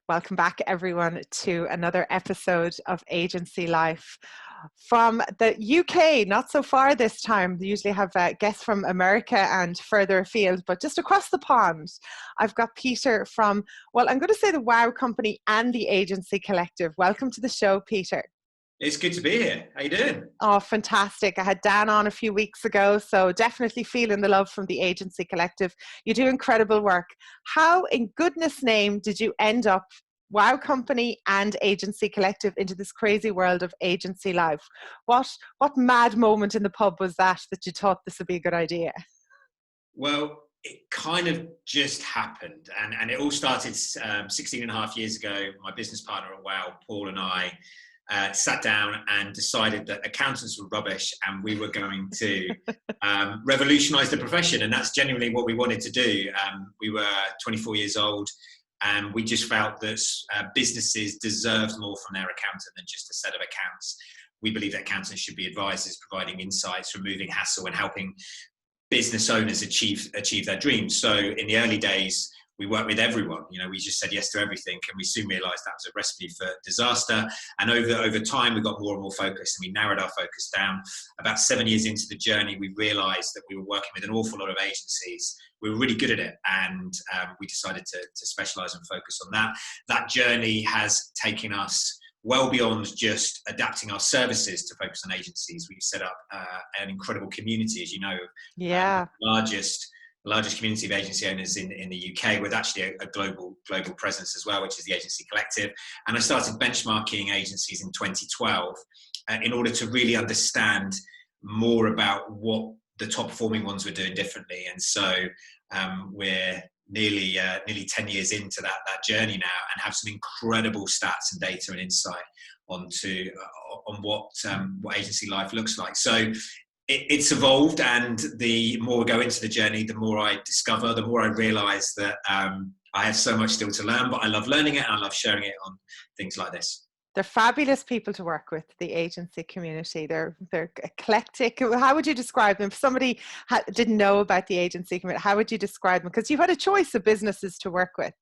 Welcome back, everyone, to another episode of Agency Life from the UK. Not so far this time. We usually have guests from America and further afield, but just across the pond, I've got Peter from, well, I'm going to say the Wow Company and the Agency Collective. Welcome to the show, Peter. It's good to be here. How you doing? Oh, fantastic. I had Dan on a few weeks ago, so definitely feeling the love from the Agency Collective. You do incredible work. How, in goodness name, did you end up Wow Company and Agency Collective into this crazy world of agency life? What mad moment in the pub was that you thought this would be a good idea? Well, it kind of just happened. And it all started 16 and a half years ago. My business partner at Wow, Paul, and I sat down and decided that accountants were rubbish and we were going to revolutionise the profession. And that's genuinely what we wanted to do. We were 24 years old and we just felt that businesses deserved more from their accountant than just a set of accounts. We believe that accountants should be advisors, providing insights, removing hassle and helping business owners achieve their dreams. So in the early days, we worked with everyone. You know, we just said yes to everything, and we soon realised that was a recipe for disaster. And over time, we got more and more focused, and we narrowed our focus down. About 7 years into the journey, we realised that we were working with an awful lot of agencies. We were really good at it, and we decided to specialise and focus on that. That journey has taken us well beyond just adapting our services to focus on agencies. We've set up an incredible community, as you know, largest community of agency owners in the UK, with actually a global presence as well, which is the Agency Collective. And I started benchmarking agencies in 2012 in order to really understand more about what the top performing ones were doing differently. And so we're nearly 10 years into that journey now, and have some incredible stats and data and insight on what agency life looks like. So it's evolved, and the more we go into the journey, the more I discover, the more I realise that I have so much still to learn, but I love learning it and I love sharing it on things like this. They're fabulous people to work with, the agency community. They're eclectic. How would you describe them? If somebody didn't know about the agency community, how would you describe them? Because you had a choice of businesses to work with.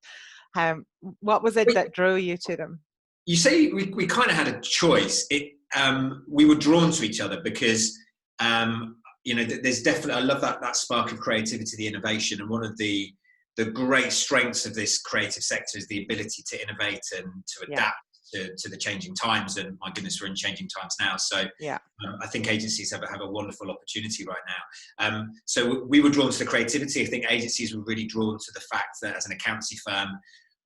What was it that drew you to them? You say we kind of had a choice. We were drawn to each other because there's definitely, I love that spark of creativity, the innovation, and one of the great strengths of this creative sector is the ability to innovate and to adapt to the changing times. And my goodness, we're in changing times now. So I think agencies have a wonderful opportunity right now. So we were drawn to the creativity. I think agencies were really drawn to the fact that as an accountancy firm,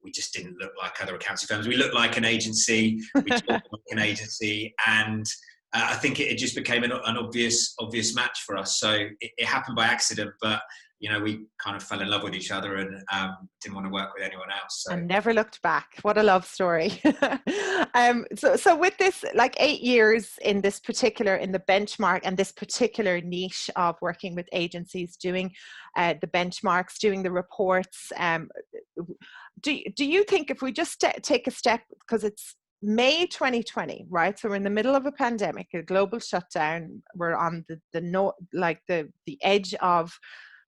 we just didn't look like other accountancy firms. We looked like an agency, we talked like an agency, and I think it just became an obvious match for us. So it happened by accident, but we kind of fell in love with each other and didn't want to work with anyone else. So. And never looked back. What a love story. So with this, like 8 years in the benchmark and this particular niche of working with agencies, doing the benchmarks, doing the reports, do you think if we just take a step, because it's May 2020, right? So we're in the middle of a pandemic, a global shutdown. We're on the edge of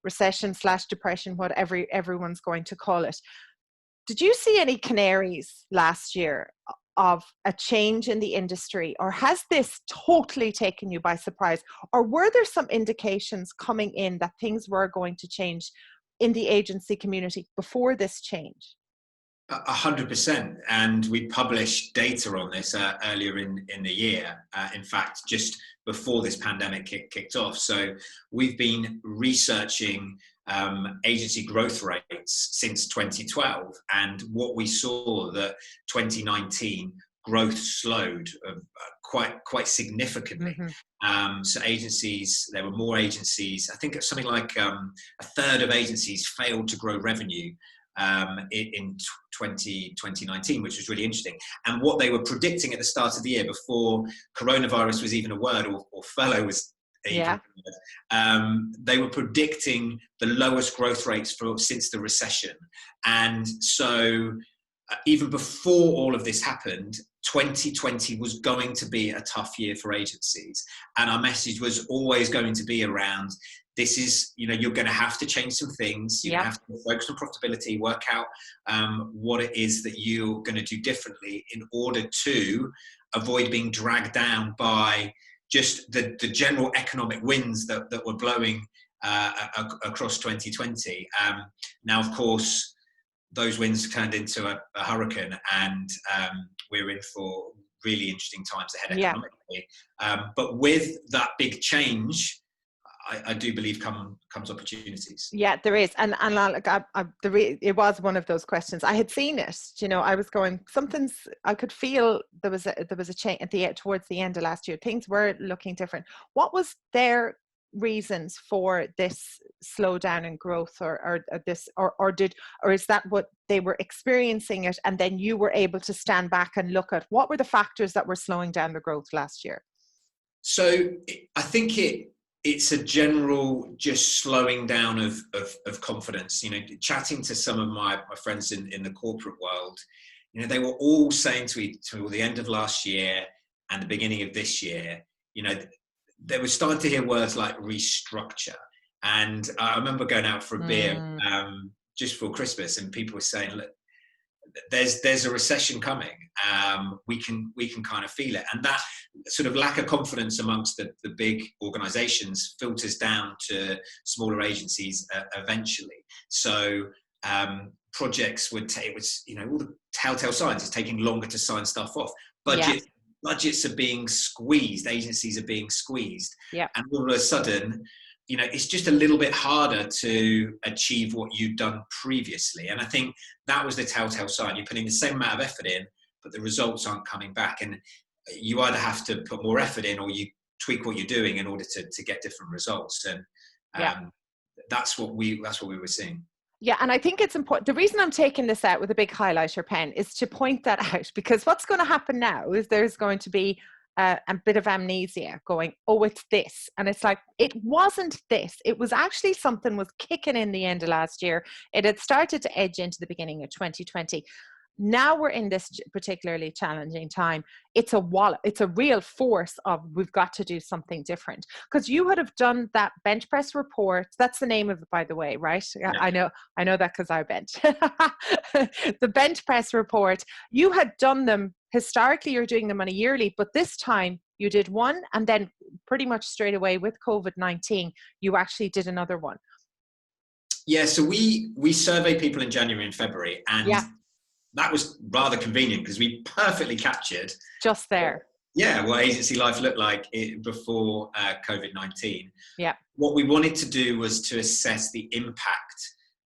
recession/depression, whatever everyone's going to call it. Did you see any canaries last year of a change in the industry, or has this totally taken you by surprise? Or were there some indications coming in that things were going to change in the agency community before this change? 100%, and we published data on this earlier in the year. In fact, just before this pandemic kicked off. So we've been researching agency growth rates since 2012, and what we saw that 2019 growth slowed quite significantly. Mm-hmm. So there were more agencies. I think it's something like a third of agencies failed to grow revenue in 2019, which was really interesting. And what they were predicting at the start of the year, before coronavirus was even a word, or furlough was even a word, they were predicting the lowest growth rates since the recession. And so even before all of this happened, 2020 was going to be a tough year for agencies. And our message was always going to be around this is, you're going to have to change some things. You're going to have to focus on profitability, work out what it is that you're going to do differently in order to avoid being dragged down by just the general economic winds that were blowing across 2020. Now, of course, those winds turned into a hurricane, and we're in for really interesting times ahead economically. But with that big change, I do believe comes opportunities. Yeah, there is, and it was one of those questions. I had seen it. I was going, I could feel there was a change towards the end of last year. Things were looking different. What was their reasons for this slowdown in growth, or is that what they were experiencing it, and then you were able to stand back and look at what were the factors that were slowing down the growth last year? So I think it's a general just slowing down of confidence. Chatting to some of my friends in the corporate world, they were all saying to the end of last year and the beginning of this year, they were starting to hear words like restructure. And I remember going out for a beer just before Christmas, and people were saying, look, there's a recession coming. We can kind of feel it. And that sort of lack of confidence amongst the big organizations filters down to smaller agencies eventually. So projects all the telltale signs. It's taking longer to sign stuff off. Budgets are being squeezed, agencies are being squeezed. And all of a sudden, it's just a little bit harder to achieve what you've done previously. And I think that was the telltale sign. You're putting the same amount of effort in, but the results aren't coming back. And you either have to put more effort in, or you tweak what you're doing in order to get different results. And that's what we were seeing. Yeah, and I think it's important. The reason I'm taking this out with a big highlighter pen is to point that out, because what's going to happen now is there's going to be a bit of amnesia going, oh, it's this. And it's like, it wasn't this. It was actually something was kicking in the end of last year. It had started to edge into the beginning of 2020. Now we're in this particularly challenging time. It's a real force of, we've got to do something different. Because you would have done that bench press report. That's the name of it, by the way, right? Yeah. I know that because I bench. The bench press report, you had done them historically. You're doing them on a yearly, but this time you did one, and then pretty much straight away with COVID-19, you actually did another one. Yeah, so we survey people in January and February, and that was rather convenient because we perfectly captured just there. What agency life looked like before COVID-19. Yeah. What we wanted to do was to assess the impact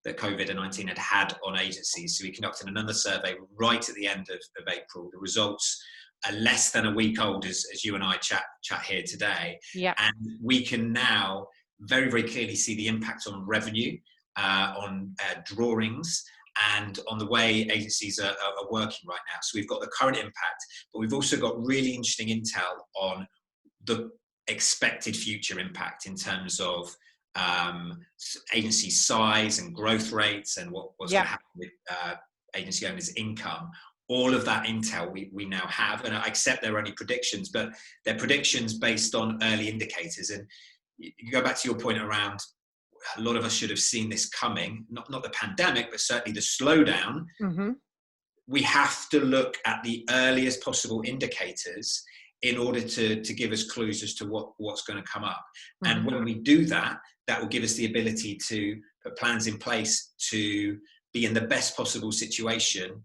that COVID-19 had on agencies. So we conducted another survey right at the end of April. The results are less than a week old as you and I chat here today. Yeah. And we can now very, very clearly see the impact on revenue, on drawings, and on the way agencies are working right now. So we've got the current impact, but we've also got really interesting intel on the expected future impact in terms of agency size and growth rates, and what's going to happen with agency owners' income. All of that intel we now have, and I accept they're only predictions, but they're predictions based on early indicators. And you go back to your point around, a lot of us should have seen this coming, not the pandemic, but certainly the slowdown. Mm-hmm. We have to look at the earliest possible indicators in order to give us clues as to what's going to come up. Mm-hmm. And when we do that, that will give us the ability to put plans in place to be in the best possible situation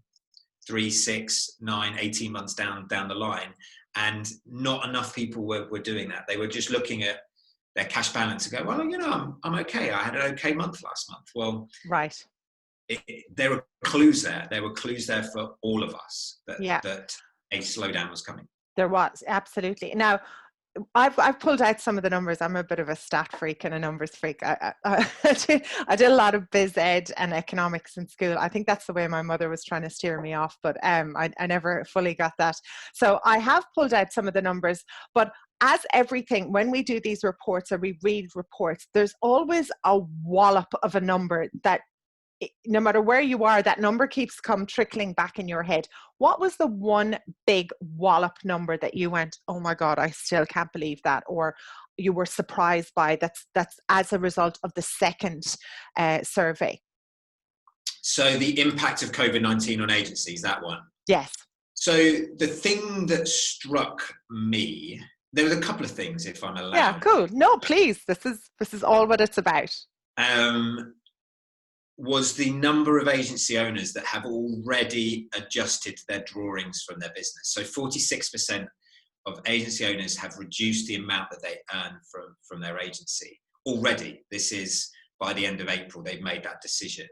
3, 6, 9, 18 months down the line. And not enough people were doing that. They were just looking at their cash balance and go, well, I'm okay. I had an okay month last month. Well, right. There were clues there. There were clues there for all of us that a slowdown was coming. There was, absolutely. Now, I've pulled out some of the numbers. I'm a bit of a stat freak and a numbers freak. I did a lot of biz ed and economics in school. I think that's the way my mother was trying to steer me off, but I never fully got that. So I have pulled out some of the numbers, but as everything, when we do these reports or we read reports, there's always a wallop of a number that no matter where you are, that number keeps trickling back in your head. What was the one big wallop number that you went, oh my God, I still can't believe that, or you were surprised by that's as a result of the second survey? So the impact of COVID-19 on agencies, that one. Yes. So the thing that struck me, there was a couple of things, if I'm allowed. Yeah, cool. No, please. This is all what it's about. Was the number of agency owners that have already adjusted their drawings from their business. So 46% of agency owners have reduced the amount that they earn from their agency already. This is by the end of April, they've made that decision.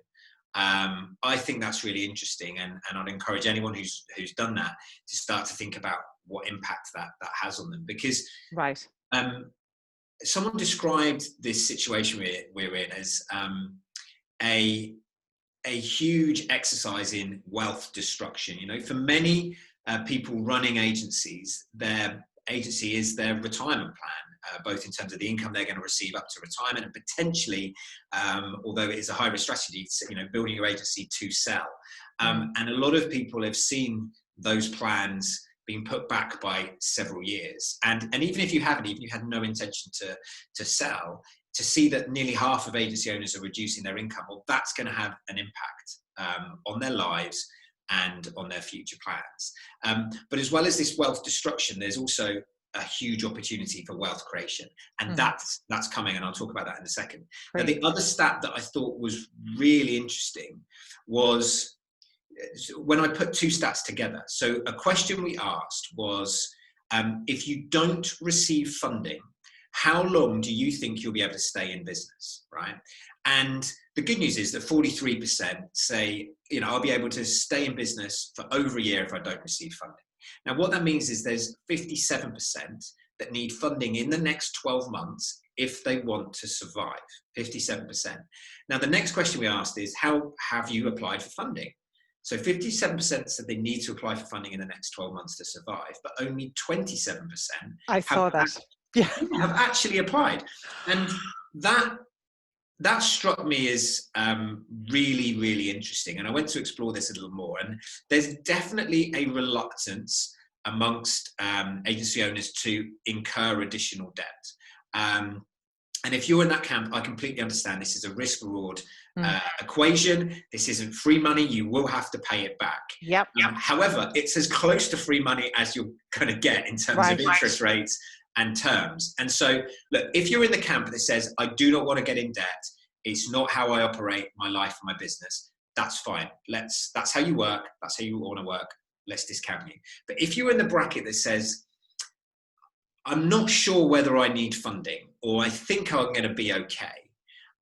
I think that's really interesting, and I'd encourage anyone who's done that to start to think about what impact that has on them. Because right, someone described this situation we're in as a huge exercise in wealth destruction. You know, for many people running agencies, their agency is their retirement plan, both in terms of the income they're going to receive up to retirement, and potentially, although it is a high-risk strategy, you know, building your agency to sell. And a lot of people have seen those plans being put back by several years. And even if you haven't, even if you had no intention to sell, to see that nearly half of agency owners are reducing their income, well, that's going to have an impact on their lives and on their future plans. But as well as this wealth destruction, there's also a huge opportunity for wealth creation. And that's coming, and I'll talk about that in a second. Now, the other stat that I thought was really interesting was when I put two stats together. So a question we asked was, if you don't receive funding, how long do you think you'll be able to stay in business, right? And the good news is that 43% say, you know, I'll be able to stay in business for over a year if I don't receive funding. Now, what that means is there's 57% that need funding in the next 12 months if they want to survive, 57%. Now, the next question we asked is, how have you applied for funding? So 57% said they need to apply for funding in the next 12 months to survive, but only 27% I saw that. Yeah, have actually applied. And that struck me as really, really interesting. And I went to explore this a little more. And there's definitely a reluctance amongst agency owners to incur additional debt. And if you're in that camp, I completely understand this is a risk-reward equation. This isn't free money. You will have to pay it back. Yep. However, it's as close to free money as you're going to get in terms of interest rates and terms. And so, look, if you're in the camp that says, I do not want to get in debt, it's not how I operate my life and my business, that's fine. That's how you work. That's how you want to work. Let's discount you. But if you're in the bracket that says, I'm not sure whether I need funding, or I think I'm going to be okay,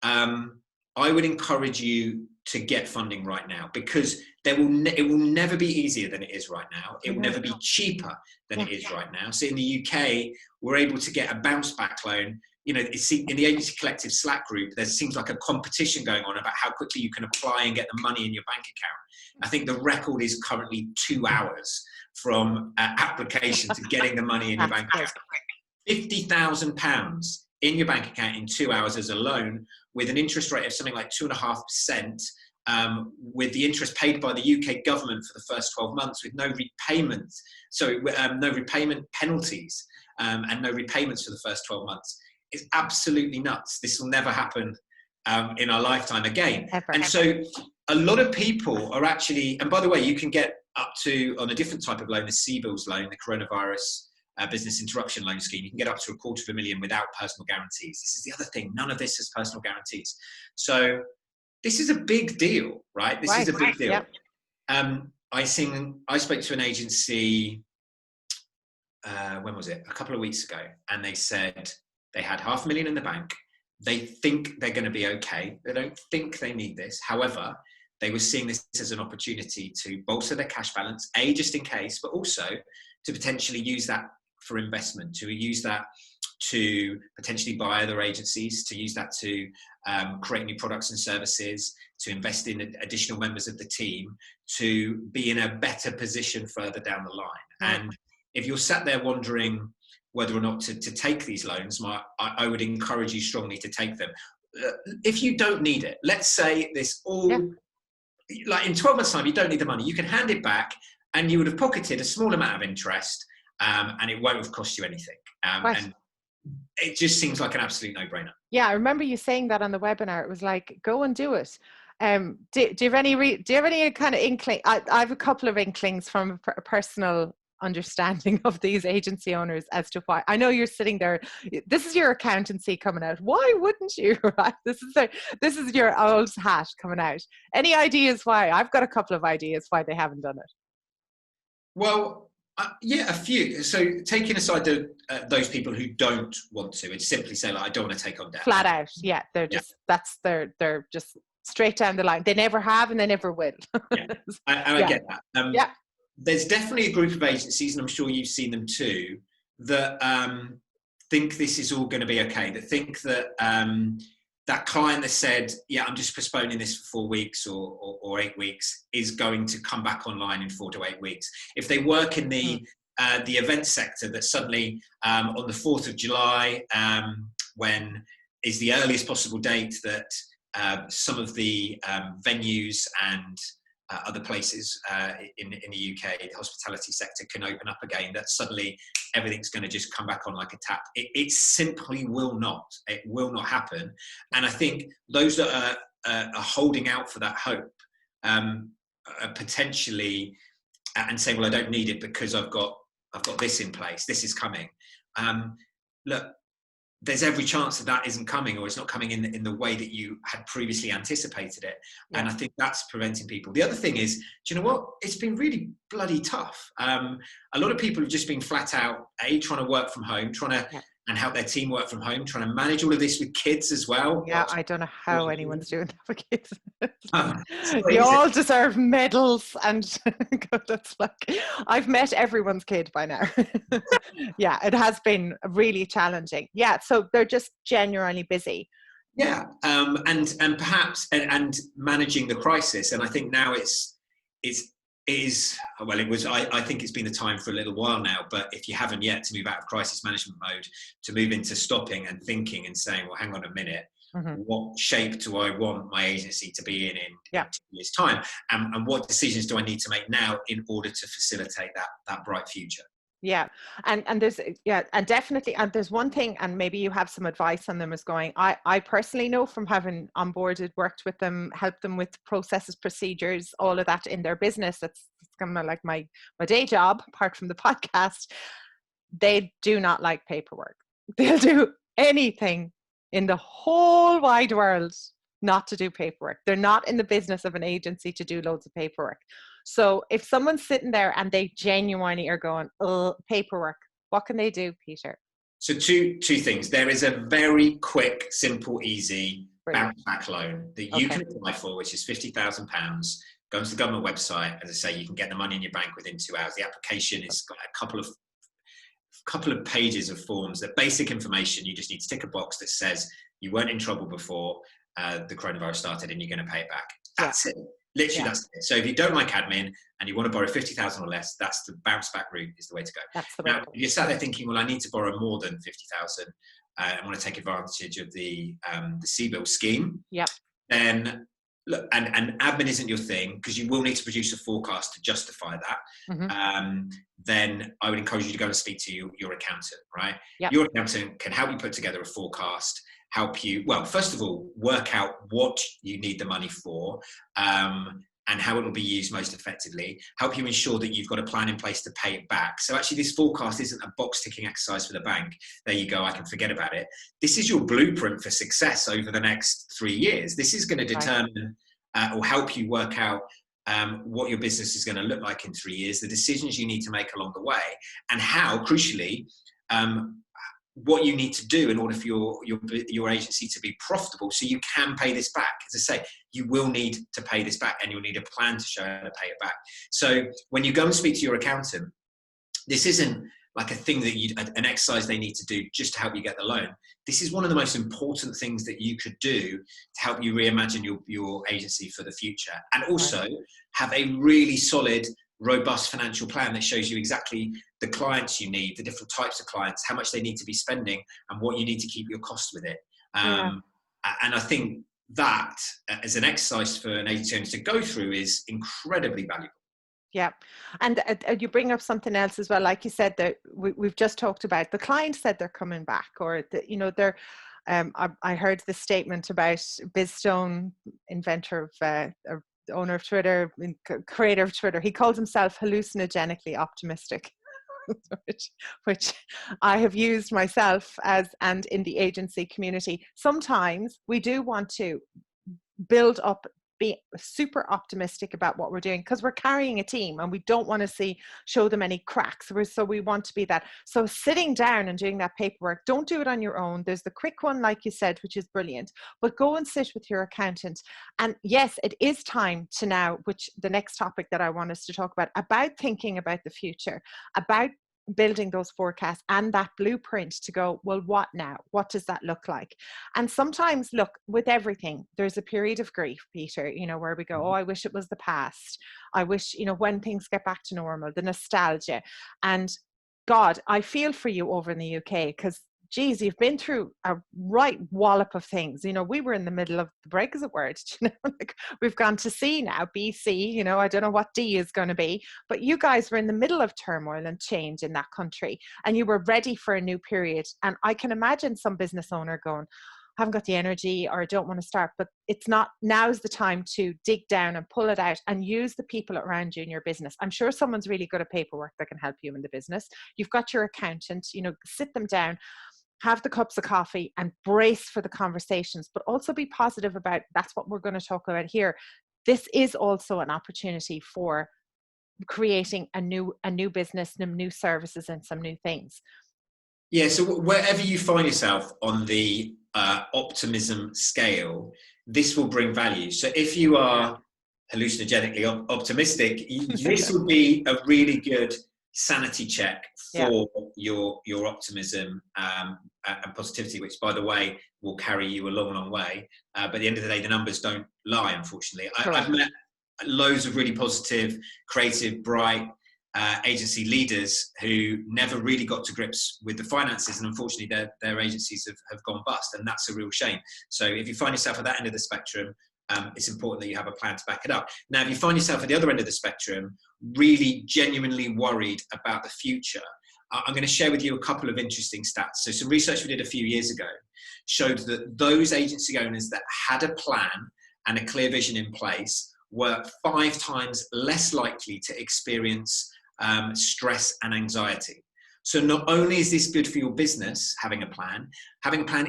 I would encourage you to get funding right now, because it will never be easier than it is right now. It will never be cheaper than it is right now. So in the UK, we're able to get a bounce back loan. You know, in the Agency Collective Slack group, there seems like a competition going on about how quickly you can apply and get the money in your bank account. I think the record is currently 2 hours from application to getting the money in your bank account. £50,000 in your bank account in 2 hours as a loan, with an interest rate of something like 2.5%, with the interest paid by the UK government for the first 12 months, with no repayment, no repayment penalties, and no repayments for the first 12 months. It's absolutely nuts. This will never happen in our lifetime again. And so a lot of people are actually, and by the way, you can get up to, on a different type of loan, the CBILS loan, the coronavirus business interruption loan scheme, you can get up to $250,000 without personal guarantees. This is the other thing. None of this has personal guarantees. So this is a big deal, right? This is a big deal. Yep. I spoke to an agency, when was it? A couple of weeks ago. And they said they had $500,000 in the bank. They think they're going to be okay. They don't think they need this. However, they were seeing this as an opportunity to bolster their cash balance, just in case, but also to potentially use that for investment, to use that to potentially buy other agencies, to use that to create new products and services, to invest in additional members of the team, to be in a better position further down the line. And if you're sat there wondering whether or not to take these loans, I would encourage you strongly to take them. if you don't need it, let's say this all, Yeah. like in 12 months time, you don't need the money, you can hand it back and you would have pocketed a small amount of interest, and it won't have cost you anything. Right. And it just seems like an absolute no-brainer. Yeah, I remember you saying that on the webinar. It was like, go and do it. Do you have any do you have any kind of inkling? I have a couple of inklings from a personal understanding of these agency owners as to why. I know you're sitting there. This is your accountancy coming out. Why wouldn't you? Right? This is your old hat coming out. Any ideas why? I've got a couple of ideas why they haven't done it. Well, yeah, a few. So taking aside those people who don't want to, it's simply say, like, I don't want to take on debt. Flat out. Yeah, they're just, they're just straight down the line. They never have and they never will. Yeah, I get that. Yeah. There's definitely a group of agencies, and I'm sure you've seen them too, that think this is all going to be okay, that think that that client that said, yeah, I'm just postponing this for 4 weeks or 8 weeks, is going to come back online in 4 to 8 weeks. If they work in the event sector, that suddenly on the 4th of July, when is the earliest possible date that some of the venues and other places in the UK, the hospitality sector can open up again, that suddenly everything's going to just come back on like a tap. It simply will not. It will not happen. And I think those that are holding out for that hope, potentially, and saying, well, I don't need it because I've got this in place, this is coming. Look, there's every chance that isn't coming, or it's not coming in the way that you had previously anticipated it. Yeah. And I think that's preventing people. The other thing is, do you know what? It's been really bloody tough. A lot of people have just been flat out, trying to work from home, and help their team work from home, trying to manage all of this with kids as well. Yeah, I don't know how anyone's doing that for kids. You all deserve medals, and that's like, I've met everyone's kid by now. Yeah, it has been really challenging. Yeah, so they're just genuinely busy. Yeah, and perhaps and managing the crisis. And I think now it was, I think it's been the time for a little while now, but if you haven't yet, to move out of crisis management mode, to move into stopping and thinking and saying, well, hang on a minute, what shape do I want my agency to be in 2 years' time? And what decisions do I need to make now in order to facilitate that bright future? Yeah, and there's, and definitely, and there's one thing, and maybe you have some advice on them, is going, I personally know from having onboarded, worked with them, helped them with processes, procedures, all of that in their business. It's kind of like my day job, apart from the podcast. They do not like paperwork. They'll do anything in the whole wide world not to do paperwork. They're not in the business of an agency to do loads of paperwork. So if someone's sitting there and they genuinely are going, oh, paperwork, what can they do, Peter? So two things. There is a very quick, simple, easy bounce back loan that you can apply for, which is £50,000. Go to the government website. As I say, you can get the money in your bank within 2 hours. The application has got a couple of pages of forms, that basic information. You just need to tick a box that says you weren't in trouble before the coronavirus started and you're going to pay it back. That's it. Literally, that's it. So if you don't like admin and you want to borrow 50,000 or less, that's the bounce back route, is the way to go. That's the way now, if you're sat there thinking, well, I need to borrow more than 50,000, I want to take advantage of the CBIL scheme. Yeah. Then look, and admin isn't your thing, because you will need to produce a forecast to justify that. Then I would encourage you to go and speak to your accountant, right? Yep. Your accountant can help you put together a forecast, help you, well, first of all, work out what you need the money for, and how it will be used most effectively, help you ensure that you've got a plan in place to pay it back. So actually this forecast isn't a box ticking exercise for the bank. There you go, I can forget about it. This is your blueprint for success over the next 3 years. This is going to determine or help you work out what your business is going to look like in 3 years, the decisions you need to make along the way, and how, crucially, what you need to do in order for your agency to be profitable, so you can pay this back. As I say, you will need to pay this back, and you'll need a plan to show how to pay it back. So when you go and speak to your accountant, this isn't like a thing that an exercise they need to do just to help you get the loan. This is one of the most important things that you could do to help you reimagine your agency for the future, and also have a really solid, robust financial plan that shows you exactly the clients you need, the different types of clients, how much they need to be spending, and what you need to keep your cost with it. And I think that as an exercise for an agency owner to go through is incredibly valuable. Yeah. And you bring up something else as well. Like you said, that we've just talked about, the client said they're coming back, or they're, I heard the statement about Bizstone, inventor of, or owner of Twitter, creator of Twitter. He calls himself hallucinogenically optimistic. which I have used myself and in the agency community. Sometimes we do want to build up, be super optimistic about what we're doing, because we're carrying a team and we don't want to show them any cracks. So we want to be that. So sitting down and doing that paperwork, don't do it on your own. There's the quick one, like you said, which is brilliant, but go and sit with your accountant. And yes, it is time to now, which the next topic that I want us to talk about thinking about the future, about building those forecasts and that blueprint to go, well, what now? What does that look like? And sometimes, look, with everything, there's a period of grief, Peter, where we go, oh, I wish it was the past. I wish, when things get back to normal, the nostalgia. And God, I feel for you over in the UK, because geez, you've been through a right wallop of things. We were in the middle of the Brexit word, like we've gone to C now, BC, I don't know what D is going to be, but you guys were in the middle of turmoil and change in that country, and you were ready for a new period. And I can imagine some business owner going, I haven't got the energy, or I don't want to start. But it's not, now's the time to dig down and pull it out and use the people around you in your business. I'm sure someone's really good at paperwork that can help you in the business. You've got your accountant, sit them down, have the cups of coffee and brace for the conversations, but also be positive about, that's what we're going to talk about here. This is also an opportunity for creating a new business, some new services and some new things. Yeah, so wherever you find yourself on the optimism scale, this will bring value. So if you are hallucinogenically optimistic, this will be a really good sanity check for your optimism and positivity, which, by the way, will carry you a long, long way. But at the end of the day, the numbers don't lie, unfortunately. I've met loads of really positive, creative, bright agency leaders who never really got to grips with the finances, and unfortunately their agencies have gone bust, and that's a real shame. So if you find yourself at that end of the spectrum, it's important that you have a plan to back it up. Now, if you find yourself at the other end of the spectrum, really genuinely worried about the future, I'm going to share with you a couple of interesting stats. So some research we did a few years ago showed that those agency owners that had a plan and a clear vision in place were 5 times less likely to experience stress and anxiety. So not only is this good for your business, having a plan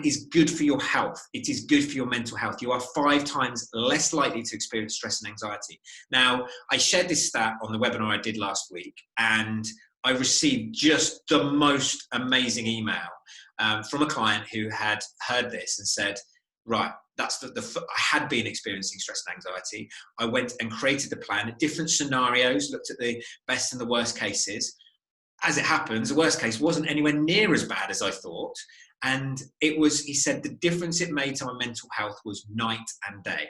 is good for your health. It is good for your mental health. You are 5 times less likely to experience stress and anxiety. Now, I shared this stat on the webinar I did last week, and I received just the most amazing email from a client who had heard this and said, right, that's I had been experiencing stress and anxiety. I went and created the plan, different scenarios, looked at the best and the worst cases. As it happens, the worst case wasn't anywhere near as bad as I thought. And it was, he said, the difference it made to my mental health was night and day.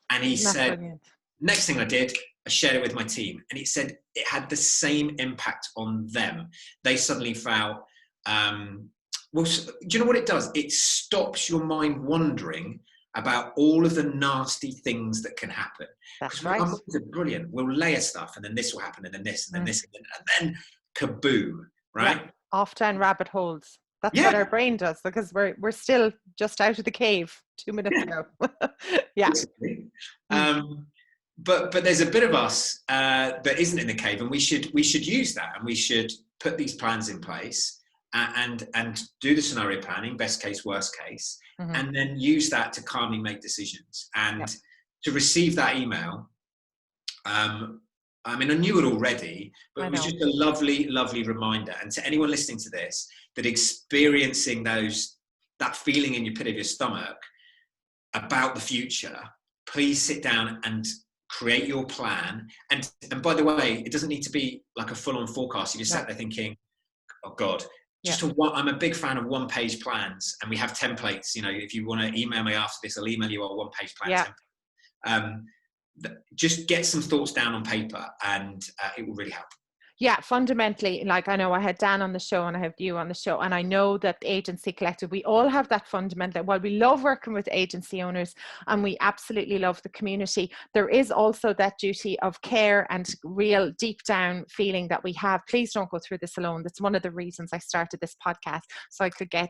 And he said, brilliant. Next thing I did, I shared it with my team. And he said it had the same impact on them. They suddenly felt, well, do you know what it does? It stops your mind wandering about all of the nasty things that can happen. That's right. Our minds are brilliant. We'll layer stuff, and then this will happen, and then this, and then this, and then kaboom, right? Yeah. Off down rabbit holes. That's what our brain does, because we're still just out of the cave 2 minutes ago. Yeah. But there's a bit of us that isn't in the cave, and we should use that, and we should put these plans in place and do the scenario planning, best case, worst case, and then use that to calmly make decisions. And to receive that email, I mean, I knew it already, but it was just a lovely, lovely reminder. And to anyone listening to this, that experiencing that feeling in your pit of your stomach about the future, please sit down and create your plan. And by the way, it doesn't need to be like a full-on forecast. You just sat there thinking, oh God, I'm a big fan of one-page plans, and we have templates. If you want to email me after this, I'll email you our one-page plan template. Just get some thoughts down on paper, and it will really help. Yeah, fundamentally, like I know I had Dan on the show and I have you on the show, and I know that the Agency Collective, we all have that fundamental. While we love working with agency owners and we absolutely love the community, there is also that duty of care and real deep down feeling that we have. Please don't go through this alone. That's one of the reasons I started this podcast, so I could get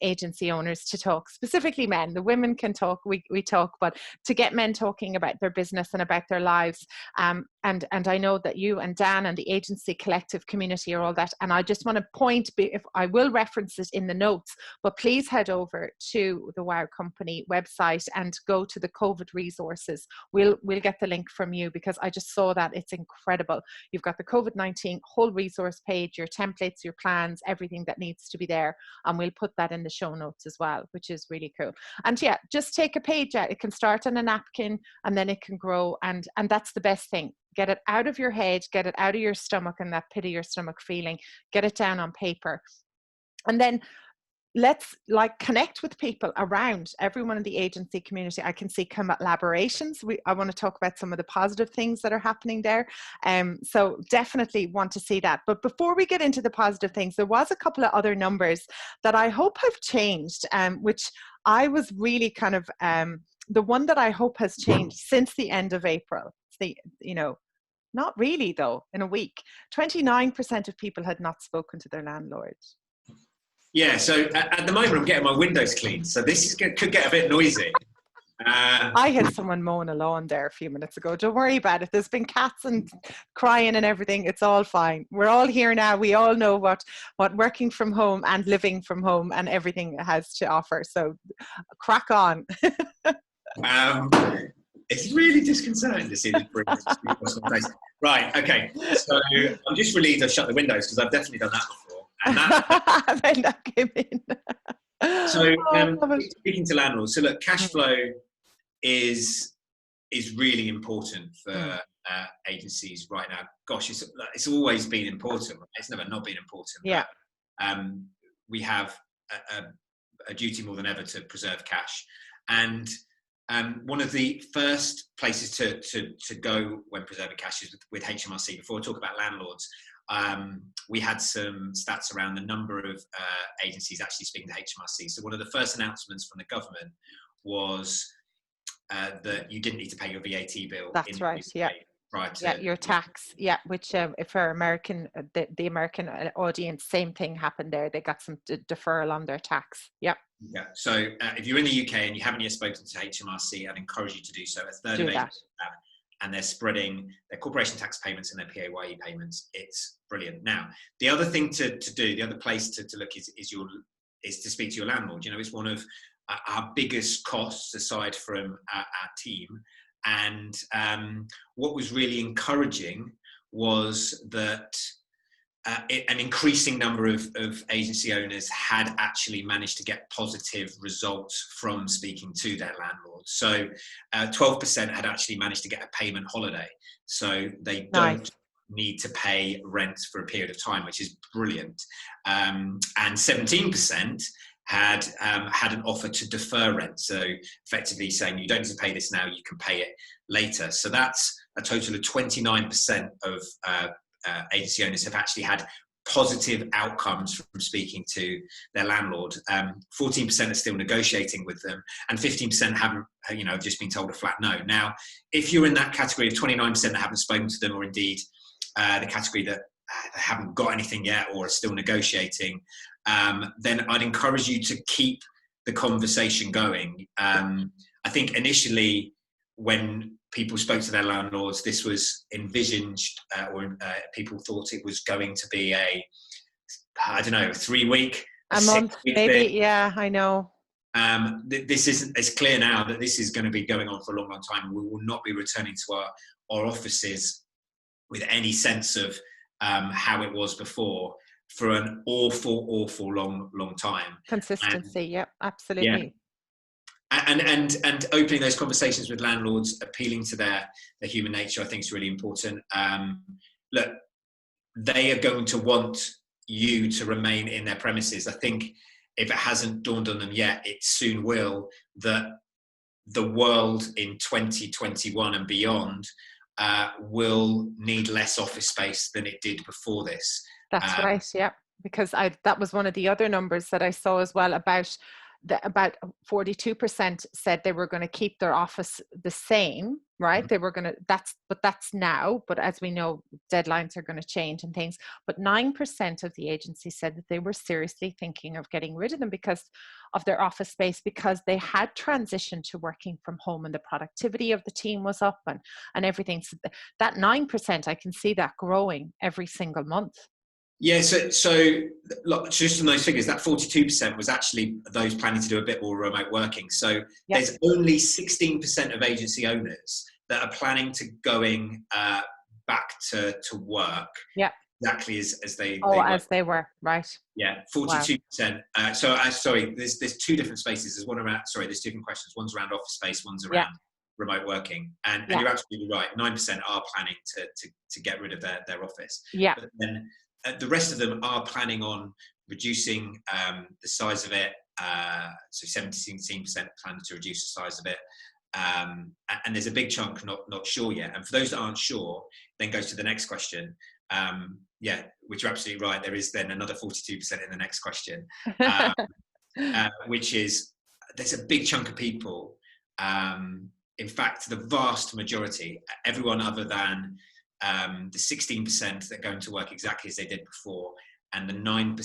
agency owners to talk, specifically men. The women can talk, we talk, but to get men talking about their business and about their lives. And I know that you and Dan and the Agency Collective community are all that. And I just want to point, if I will reference it in the notes, but please head over to the Wow Company website and go to the COVID resources. We'll get the link from you, because I just saw that. It's incredible. You've got the COVID-19 whole resource page, your templates, your plans, everything that needs to be there. And we'll put that in the show notes as well, which is really cool. And yeah, just take a page out. It can start on a napkin and then it can grow. And that's the best thing. Get it out of your head, get it out of your stomach and that pit of your stomach feeling, get it down on paper. And then let's connect with people around everyone in the agency community. I can see collaborations. I want to talk about some of the positive things that are happening there. So definitely want to see that. But before we get into the positive things, there was a couple of other numbers that I hope have changed, which I was really kind of, the one that I hope has changed since the end of April. Not really though, in a week. 29% of people had not spoken to their landlord. Yeah, so at the moment I'm getting my windows cleaned, so this could get a bit noisy. I had someone mowing a lawn there a few minutes ago. Don't worry about it. There's been cats and crying and everything. It's all fine. We're all here now. We all know what working from home and living from home and everything has to offer. So crack on. It's really disconcerting to see this bring across my face. Right, okay. So I'm just relieved I've shut the windows, because I've definitely done that before. And that came in. So speaking to landlords, so look, cash flow is really important for agencies right now. Gosh, it's always been important. It's never not been important. Yeah. But, we have a duty more than ever to preserve cash. And one of the first places to go when preserving cash is with HMRC. Before I talk about landlords, we had some stats around the number of agencies actually speaking to HMRC. So one of the first announcements from the government was that you didn't need to pay your VAT bill. That's right. Yeah. Right. Yeah, your tax. Yeah, which for American, the American audience, same thing happened there. They got some deferral on their tax. Yeah. Yeah. So if you're in the UK and you haven't yet spoken to HMRC, I'd encourage you to do so. A third of agencies and they're spreading their corporation tax payments and their PAYE payments. It's brilliant. Now, the other thing to do, the other place to look is to speak to your landlord. You know, it's one of our biggest costs aside from our team. And what was really encouraging was that an increasing number of agency owners had actually managed to get positive results from speaking to their landlords. So 12% had actually managed to get a payment holiday. So they don't need to pay rent for a period of time, which is brilliant. And 17% had an offer to defer rent. So effectively saying you don't need to pay this now, you can pay it later. So that's a total of 29% of agency owners have actually had positive outcomes from speaking to their landlord. 14% are still negotiating with them, and 15% haven't, have just been told a flat no. Now, if you're in that category of 29% that haven't spoken to them, or indeed the category that haven't got anything yet or are still negotiating, then I'd encourage you to keep the conversation going. I think initially when people spoke to their landlords, this was envisaged, or people thought it was going to be a 3-week, a month, maybe. Yeah, I know. This isn't. It's clear now that this is going to be going on for a long, long time. We will not be returning to our offices with any sense of how it was before for an awful long time. Consistency. Yeah, absolutely. Yeah. And opening those conversations with landlords, appealing to their human nature, I think is really important. Look, they are going to want you to remain in their premises. I think if it hasn't dawned on them yet, it soon will, that the world in 2021 and beyond will need less office space than it did before this. That's right. Yeah. Because that was one of the other numbers that I saw as well, about 42% said they were going to keep their office the same, right? Mhm. They were going to, that's now, but as we know, deadlines are going to change and things. But 9% of the agency said that they were seriously thinking of getting rid of them because of their office space, because they had transitioned to working from home and the productivity of the team was up and everything. So that 9%, I can see that growing every single month. Yeah, so look, just from those figures, that 42% was actually those planning to do a bit more remote working. So Yep. there's only 16% of agency owners that are planning to going back to work. Yeah. Exactly as they Oh, were. as they were, right. Yeah, Wow. 42%. Sorry, there's two different spaces. There's one around, sorry, there's two different questions. One's around office space, one's around remote working. And you're absolutely right. 9% are planning to get rid of their office. Yeah. But then the rest of them are planning on reducing the size of it. So 17% planning to reduce the size of it. And there's a big chunk not sure yet. And for those that aren't sure, then goes to the next question. Which you're absolutely right. There is then another 42% in the next question, which is there's a big chunk of people. In fact, the vast majority, everyone other than the 16% that go into work exactly as they did before, and the 9%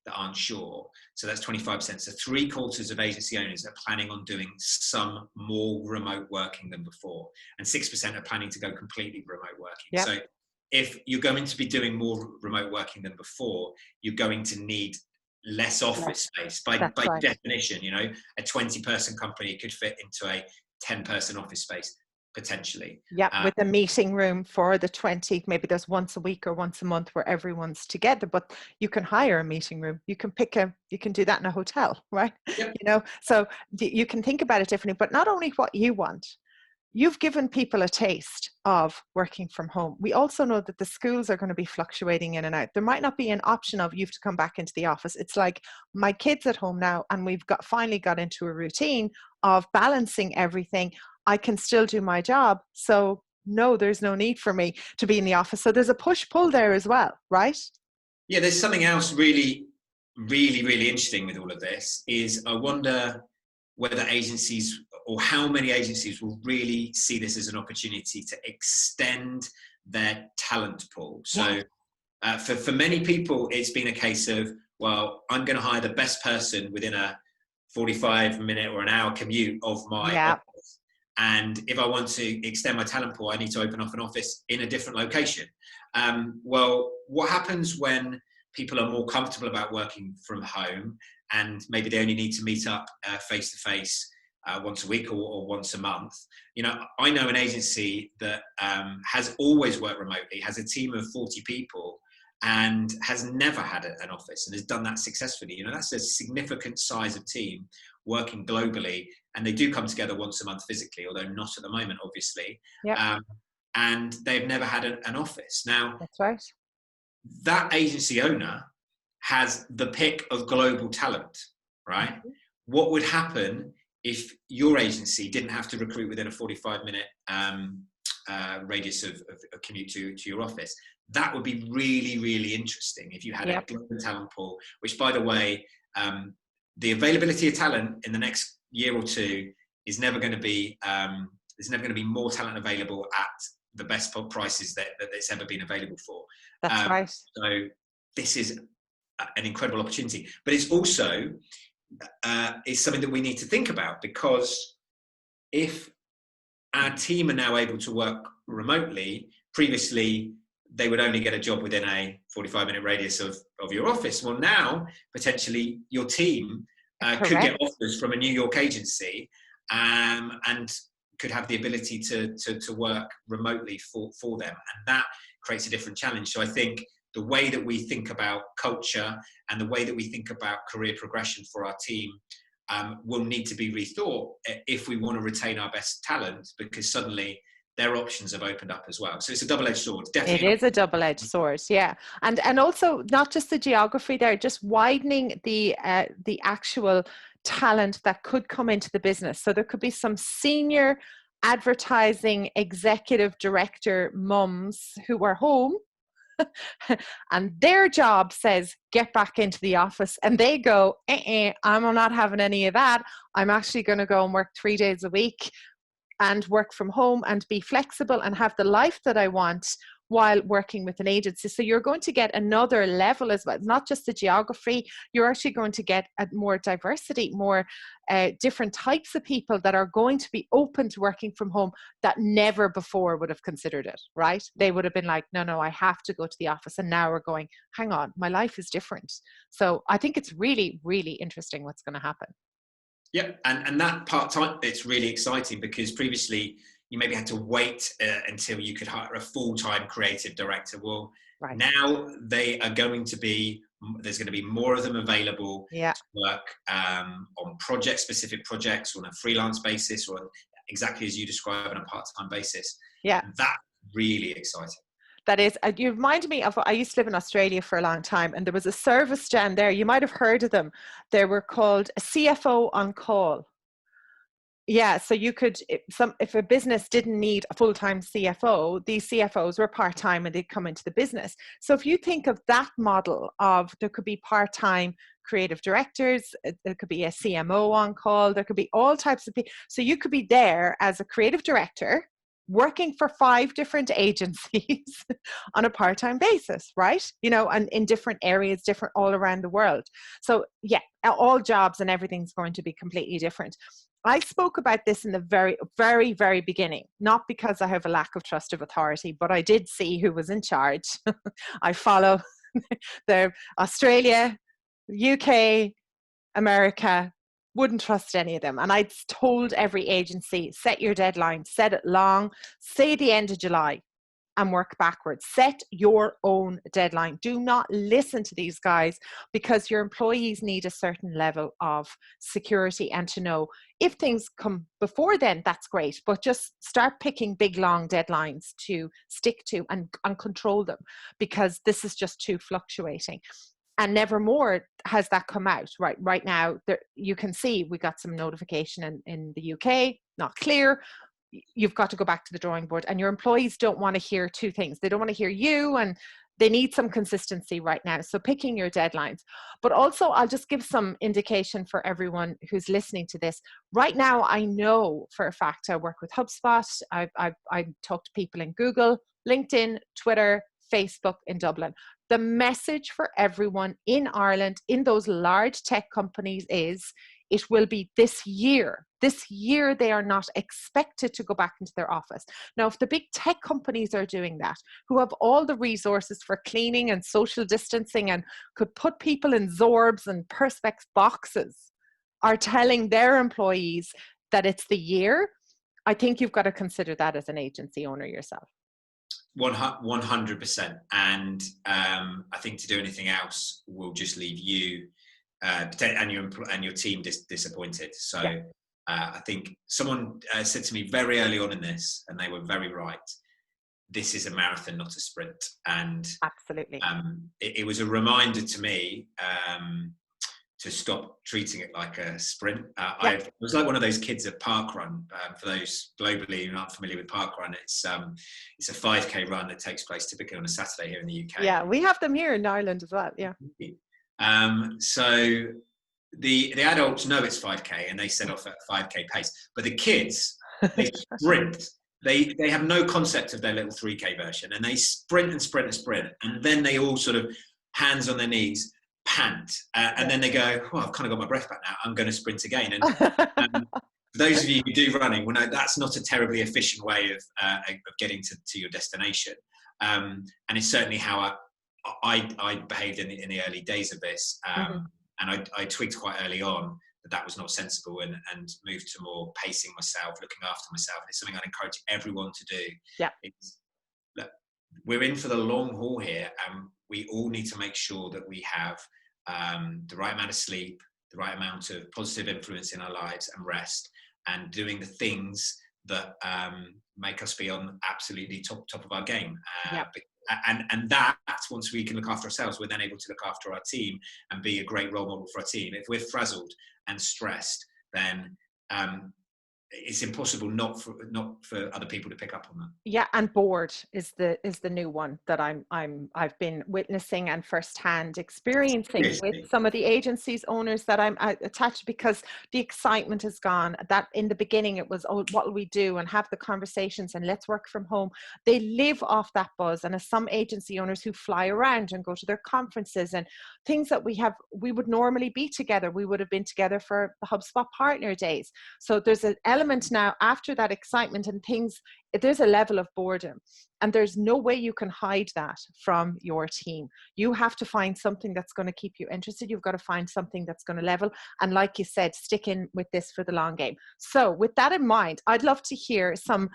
that aren't sure. So that's 25%. So 3/4 of agency owners are planning on doing some more remote working than before, and 6% are planning to go completely remote working. Yep. So if you're going to be doing more remote working than before, you're going to need less office space. By definition, you know, a 20-person company could fit into a 10-person office space potentially. Yeah, with a meeting room for the 20, maybe there's once a week or once a month where everyone's together, but you can hire a meeting room. You can you can do that in a hotel, right? Yep. You know, so you can think about it differently, but not only what you want. You've given people a taste of working from home. We also know that the schools are going to be fluctuating in and out. There might not be an option of you have to come back into the office. It's like my kids at home now, and we've finally got into a routine of balancing everything. I can still do my job. So no, there's no need for me to be in the office. So there's a push-pull there as well, right? Yeah, there's something else really, really, really interesting with all of this is I wonder whether agencies or how many agencies will really see this as an opportunity to extend their talent pool. So for many people, it's been a case of, well, I'm going to hire the best person within a 45-minute or an hour commute of my office. And if I want to extend my talent pool, I need to open up an office in a different location. Well, what happens when people are more comfortable about working from home and maybe they only need to meet up face-to-face once a week or once a month? You know, I know an agency that has always worked remotely, has a team of 40 people and has never had an office and has done that successfully. You know, that's a significant size of team working globally, and they do come together once a month physically, although not at the moment, obviously. And they've never had an office. Now, that's right. That agency owner has the pick of global talent, right? Mm-hmm. What would happen if your agency didn't have to recruit within a 45-minute radius of commute to your office? That would be really, really interesting if you had a global talent pool, which, by the way, the availability of talent in the next year or two is never going to be, there's never going to be more talent available at the best prices that it's ever been available for. That's right. So this is an incredible opportunity, but it's also is something that we need to think about, because if our team are now able to work remotely, previously they would only get a job within a 45-minute radius of your office. Well, now potentially your team could get offers from a New York agency and could have the ability to work remotely for them, and that creates a different challenge. So I think the way that we think about culture and the way that we think about career progression for our team will need to be rethought if we want to retain our best talent, because suddenly their options have opened up as well. So it's a double-edged sword. Definitely, it is a double-edged sword, yeah. And also not just the geography there, just widening the actual talent that could come into the business. So there could be some senior advertising executive director mums who were home and their job says get back into the office, and they go, I'm not having any of that. I'm actually going to go and work 3 days a week and work from home and be flexible and have the life that I want while working with an agency. So you're going to get another level as well. It's not just the geography, you're actually going to get a more diversity, more different types of people that are going to be open to working from home that never before would have considered it, right? They would have been like, no, I have to go to the office. And now we're going, hang on, my life is different. So I think it's really, really interesting what's going to happen. Yeah, and that part-time, it's really exciting because previously you maybe had to wait until you could hire a full-time creative director. Well, right. Now there's going to be more of them available to work on specific projects, on a freelance basis, or exactly as you describe, on a part-time basis. Yeah. That's really exciting. That is, you remind me of, I used to live in Australia for a long time, and there was a service down there. You might have heard of them. They were called a CFO on call. Yeah, so you could, if a business didn't need a full-time CFO, these CFOs were part-time and they'd come into the business. So if you think of that model of, there could be part-time creative directors, there could be a CMO on call, there could be all types of people. So you could be there as a creative director, working for 5 different agencies on a part-time basis, right? And in different areas, different all around the world. So yeah, all jobs and everything's going to be completely different. I spoke about this in the very, very, very beginning, not because I have a lack of trust of authority, but I did see who was in charge. I follow the Australia, UK, America, wouldn't trust any of them. And I told every agency, set your deadline, set it long, say the end of July and work backwards. Set your own deadline. Do not listen to these guys, because your employees need a certain level of security and to know if things come before then, that's great, but just start picking big, long deadlines to stick to and control them, because this is just too fluctuating. And nevermore has that come out. Right now, you can see we got some notification in the UK, not clear. You've got to go back to the drawing board, and your employees don't want to hear 2 things. They don't want to hear you, and they need some consistency right now. So picking your deadlines. But also, I'll just give some indication for everyone who's listening to this. Right now, I know for a fact, I work with HubSpot. I talk to people in Google, LinkedIn, Twitter, Facebook in Dublin. The message for everyone in Ireland, in those large tech companies, is it will be this year. This year, they are not expected to go back into their office. Now, if the big tech companies are doing that, who have all the resources for cleaning and social distancing and could put people in Zorbs and Perspex boxes, are telling their employees that it's the year, I think you've got to consider that as an agency owner yourself. 100%. And I think to do anything else will just leave you and your team disappointed. So yeah. I think someone said to me very early on in this, and they were very right, this is a marathon, not a sprint. And absolutely, it was a reminder to me to stop treating it like a sprint. I was like one of those kids at Parkrun. For those globally who aren't familiar with Parkrun, it's a 5K run that takes place typically on a Saturday here in the UK. Yeah, we have them here in Ireland as well. Yeah. So the adults know it's 5K and they set off at 5K pace, but the kids, they sprint. They have no concept of their little 3K version, and they sprint and sprint and sprint, and then they all sort of hands on their knees, pant, and then they go, oh, I've kind of got my breath back now, I'm going to sprint again. And for those of you who do running, well, no, that's not a terribly efficient way of getting to your destination. And it's certainly how I behaved in the early days of this. And I tweaked quite early on that was not sensible, and moved to more pacing myself, looking after myself. It's something I'd encourage everyone to do. Yeah. Look, we're in for the long haul here, and we all need to make sure that we have the right amount of sleep, the right amount of positive influence in our lives, and rest, and doing the things that make us be on absolutely top of our game. And that, once we can look after ourselves, we're then able to look after our team and be a great role model for our team. If we're frazzled and stressed, then it's impossible not for other people to pick up on that. Yeah, and bored is the new one that I've been witnessing and firsthand experiencing with Seriously? some of the agencies owners that I'm attached, because the excitement is gone. That in the beginning it was, oh, what will we do, and have the conversations and let's work from home. They live off that buzz. And as some agency owners who fly around and go to their conferences and things that we would normally be together, we would have been together for the HubSpot Partner Days. So there's an element now after that excitement and things, there's a level of boredom, and there's no way you can hide that from your team. You have to find something that's going to keep you interested. You've got to find something that's going to level, and like you said, stick in with this for the long game. So with that in mind, I'd love to hear some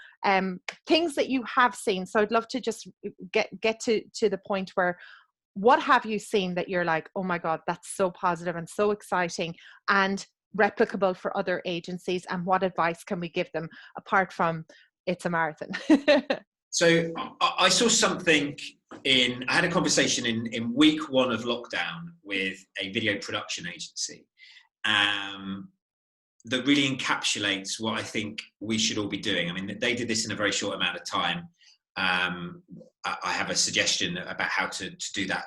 things that you have seen. So I'd love to just get to the point where, what have you seen that you're like, oh my God, that's so positive and so exciting and replicable for other agencies, and what advice can we give them apart from it's a marathon? So I saw something I had a conversation in week 1 of lockdown with a video production agency that really encapsulates what I think we should all be doing. I mean, they did this in a very short amount of time. I have a suggestion about how to do that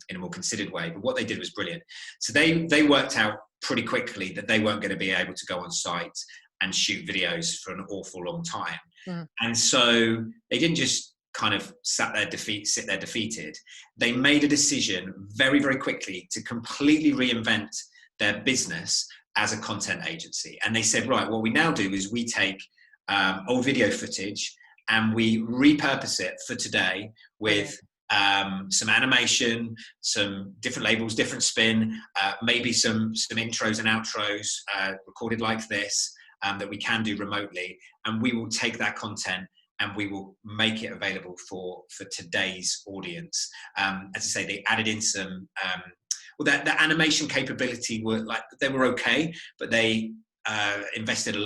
in a more considered way, but what they did was brilliant. So they worked out pretty quickly that they weren't going to be able to go on site and shoot videos for an awful long time. And so they didn't just kind of sit there defeated. They made a decision very, very quickly to completely reinvent their business as a content agency. And they said, right, what we now do is we take old video footage and we repurpose it for today with some animation, some different labels, different spin, maybe some intros and outros recorded like this that we can do remotely. And we will take that content and we will make it available for today's audience. As I say, they added in some, the animation capability they were okay, but they invested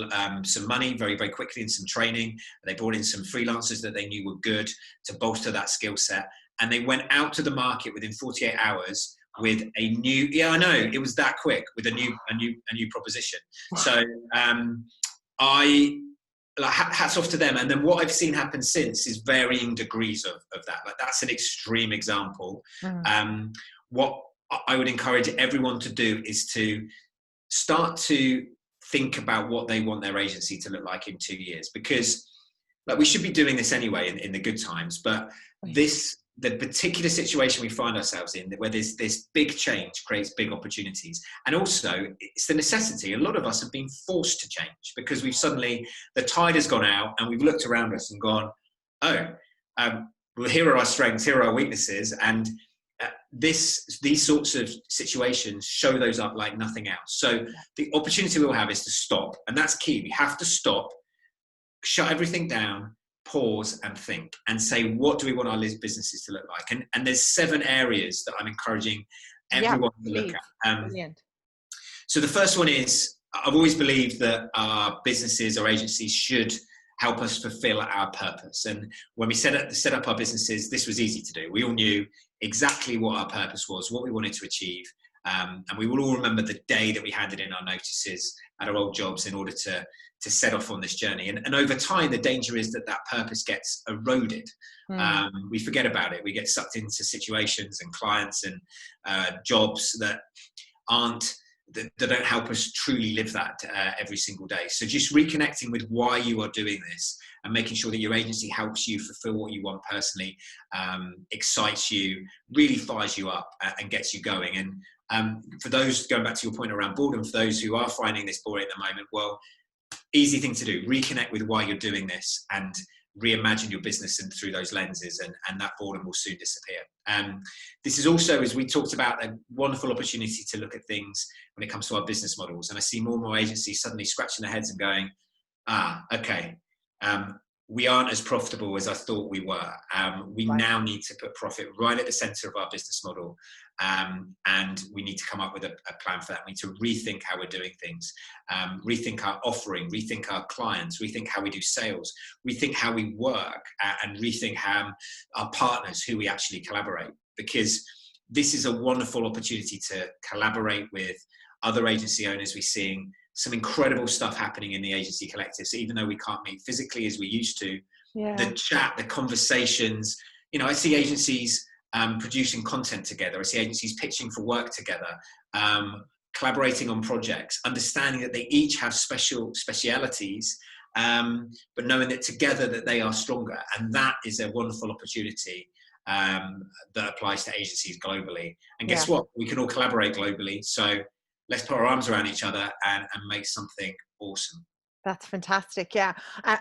some money very, very quickly in some training. They brought in some freelancers that they knew were good to bolster that skill set. And they went out to the market within 48 hours with a new, I know, it was that quick, with a new proposition. So hats off to them. And then what I've seen happen since is varying degrees of that. Like, that's an extreme example. What I would encourage everyone to do is to start to think about what they want their agency to look like in 2 years, because we should be doing this anyway in the good times, but the particular situation we find ourselves in, where there's this big change creates big opportunities. And also it's the necessity. A lot of us have been forced to change because the tide has gone out and we've looked around us and gone, well, here are our strengths, here are our weaknesses. And these sorts of situations show those up like nothing else. So the opportunity we'll have is to stop. And that's key. We have to stop, shut everything down, pause and think and say, what do we want our businesses to look like? And there's 7 areas that I'm encouraging everyone to look at. So the first one is, I've always believed that our businesses or agencies should help us fulfill our purpose. And when we set up our businesses, this was easy to do. We all knew exactly what our purpose was, what we wanted to achieve. And we will all remember the day that we handed in our notices at our old jobs in order to set off on this journey. And over time, the danger is that purpose gets eroded. We forget about it. We get sucked into situations and clients and jobs that don't help us truly live that every single day. So just reconnecting with why you are doing this and making sure that your agency helps you fulfill what you want personally, excites you, really fires you up and gets you going. And for those, going back to your point around boredom, for those who are finding this boring at the moment, well, easy thing to do, reconnect with why you're doing this and reimagine your business and through those lenses, and that boredom will soon disappear. This is also, as we talked about, a wonderful opportunity to look at things when it comes to our business models. And I see more and more agencies suddenly scratching their heads and going, okay, we aren't as profitable as I thought we were. We now need to put profit right at the center of our business model. And we need to come up with a plan for that. We need to rethink how we're doing things, rethink our offering, rethink our clients, rethink how we do sales, rethink how we work, and rethink how our partners, who we actually collaborate. Because this is a wonderful opportunity to collaborate with other agency owners. We're seeing some incredible stuff happening in the agency collective. So even though we can't meet physically as we used to, the chat, the conversations, you know, I see agencies producing content together. I see agencies pitching for work together, collaborating on projects, understanding that they each have specialities, but knowing that together that they are stronger. And that is a wonderful opportunity that applies to agencies globally. And guess what? We can all collaborate globally. So let's put our arms around each other and make something awesome. That's fantastic. Yeah.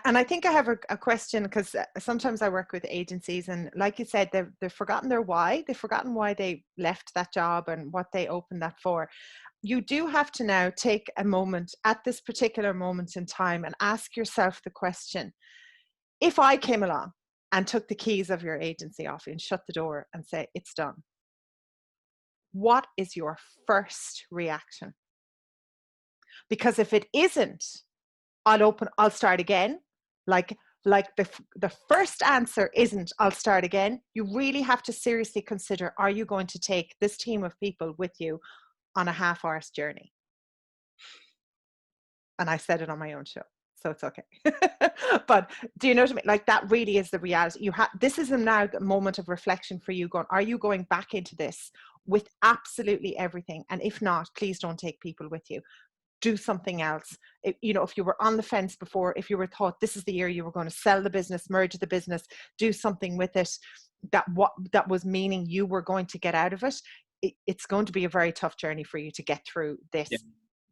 And I think I have a question, because sometimes I work with agencies, and like you said, they've forgotten their why. They've forgotten why they left that job and what they opened that for. You do have to now take a moment at this particular moment in time and ask yourself the question: if I came along and took the keys of your agency off you and shut the door and say, it's done, what is your first reaction? Because if it isn't, I'll start again. Like the first answer isn't, I'll start again. You really have to seriously consider, are you going to take this team of people with you on a half-hour's journey? And I said it on my own show, so it's okay. But do you know what I mean? Like, that really is the reality. This is now the moment of reflection for you, going, are you going back into this with absolutely everything? And if not, please don't take people with you. Do something else. You know, if you were on the fence before, if you were thought this is the year you were going to sell the business, merge the business, do something with it, that was meaning you were going to get out of it, it's going to be a very tough journey for you to get through this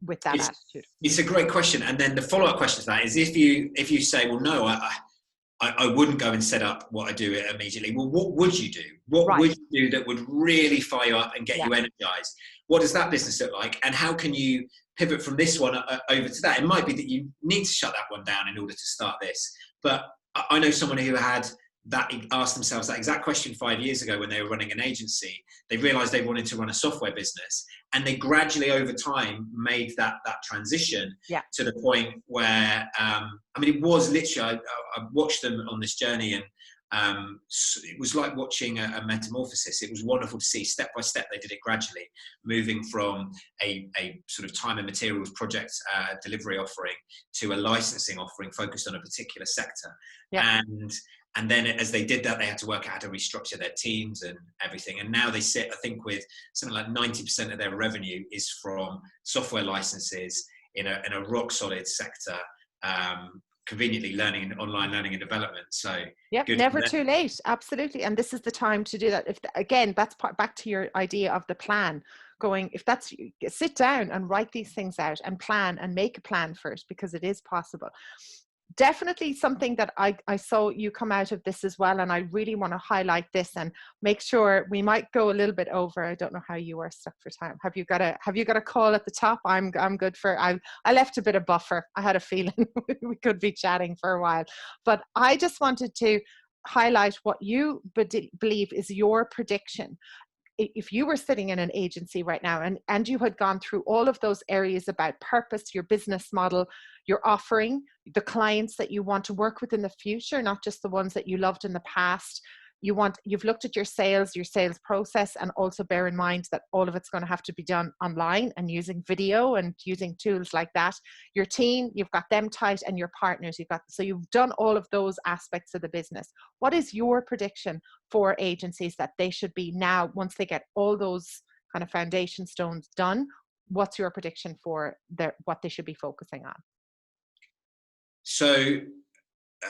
with that attitude. It's a great question. And then the follow-up question to that is, if you say, well, no, I wouldn't go and set up what I do immediately. Well, what would you do? What would you do that would really fire you up and get you energized? What does that business look like? And how can you pivot from this one over to that? It might be that you need to shut that one down in order to start this. But I know someone who had asked themselves that exact question 5 years ago when they were running an agency. They realized they wanted to run a software business, and they gradually over time made that transition to the point where, I mean, it was literally, I watched them on this journey, and it was like watching a metamorphosis. It was wonderful to see step by step. They did it gradually, moving from a sort of time and materials project delivery offering to a licensing offering focused on a particular sector. And then as they did that, they had to work out how to restructure their teams and everything. And now they sit, I think, with something like 90% of their revenue is from software licenses in a rock solid sector, conveniently online learning and development. So never too late. Absolutely. And this is the time to do that. Again, that's back to your idea of the plan. Sit down and write these things out and plan and make a plan first, because it is possible. Definitely something that I saw you come out of this as well, and I really want to highlight this and make sure we might go a little bit over. I don't know how you are stuck for time. Have you got a call at the top? I'm good for. I left a bit of buffer. I had a feeling we could be chatting for a while, but I just wanted to highlight what you believe is your prediction. If you were sitting in an agency right now and you had gone through all of those areas about purpose, your business model, your offering, the clients that you want to work with in the future, not just the ones that you loved in the past, you've looked at your sales process, and also bear in mind that all of it's going to have to be done online and using video and using tools like that. Your team, you've got them tight, and your partners, so you've done all of those aspects of the business. What is your prediction for agencies that they should be now, once they get all those kind of foundation stones done? What's your prediction for what they should be focusing on? So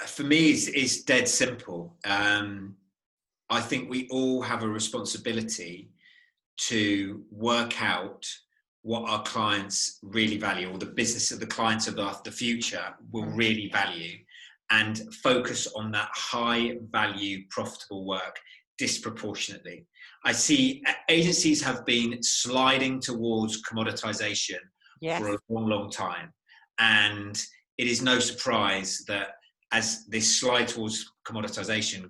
for me, it's dead simple. I think we all have a responsibility to work out what our clients really value, or the business of the clients of the future will really value, and focus on that high value, profitable work disproportionately. I see agencies have been sliding towards commoditization for a long, long time. And it is no surprise that as this slide towards commoditization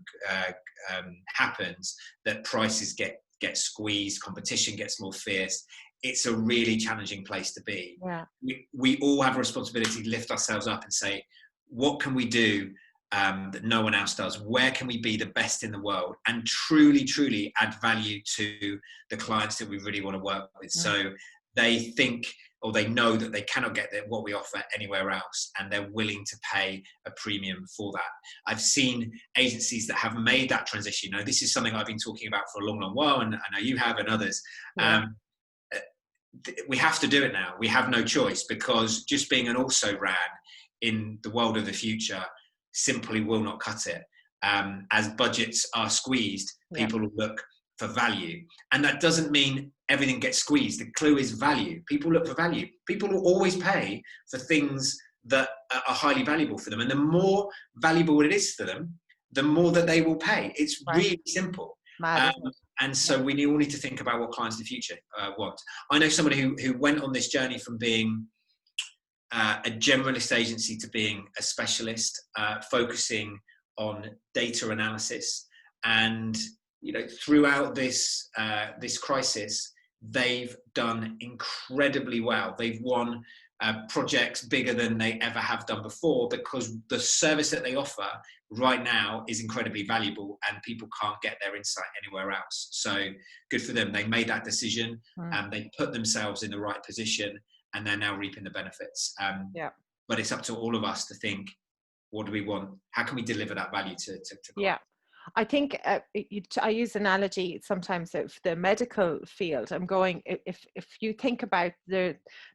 happens, that prices get squeezed, competition gets more fierce. It's a really challenging place to be. We all have a responsibility to lift ourselves up and say, what can we do that no one else does? Where can we be the best in the world and truly add value to the clients that we really want to work with? So they think or they know that they cannot get what we offer anywhere else, and they're willing to pay a premium for that. I've seen agencies that have made that transition. You know, this is something I've been talking about for a long, long while, and I know you have and others. Yeah. We have to do it now. We have no choice, because just being an also-ran in the world of the future simply will not cut it. As budgets are squeezed, people will look for value. And that doesn't mean everything gets squeezed. The clue is value. People look for value. People will always pay for things that are highly valuable for them. And the more valuable it is for them, the more that they will pay. It's really simple. And so we all need to think about what clients in the future want. I know somebody who went on this journey from being a generalist agency to being a specialist, focusing on data analysis. And you know, throughout this crisis, they've done incredibly well. They've won projects bigger than they ever have done before, because the service that they offer right now is incredibly valuable, and people can't get their insight anywhere else. So good for them. They made that decision, and they put themselves in the right position, and they're now reaping the benefits. But it's up to all of us to think, what do we want? How can we deliver that value to clients? Yeah. I think I use analogy sometimes of the medical field. I'm going, if you think about the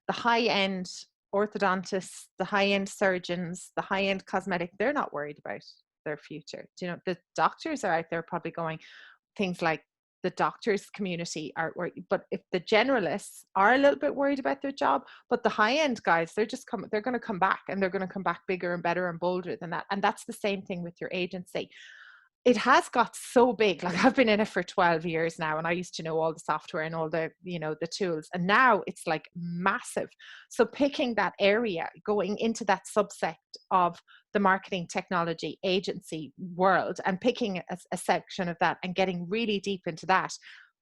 high-end orthodontists, the high-end surgeons, the high-end cosmetic, they're not worried about their future. You know, the doctors are out there probably going, things like the doctors community are worried, but if the generalists are a little bit worried about their job, but the high-end guys, they're going to come back, and they're going to come back bigger and better and bolder than that. And that's the same thing with your agency. It has got so big. Like, I've been in it for 12 years now, and I used to know all the software and all the, you know, the tools, and now it's like massive. So picking that area, going into that subset of the marketing technology agency world, and picking a section of that and getting really deep into that,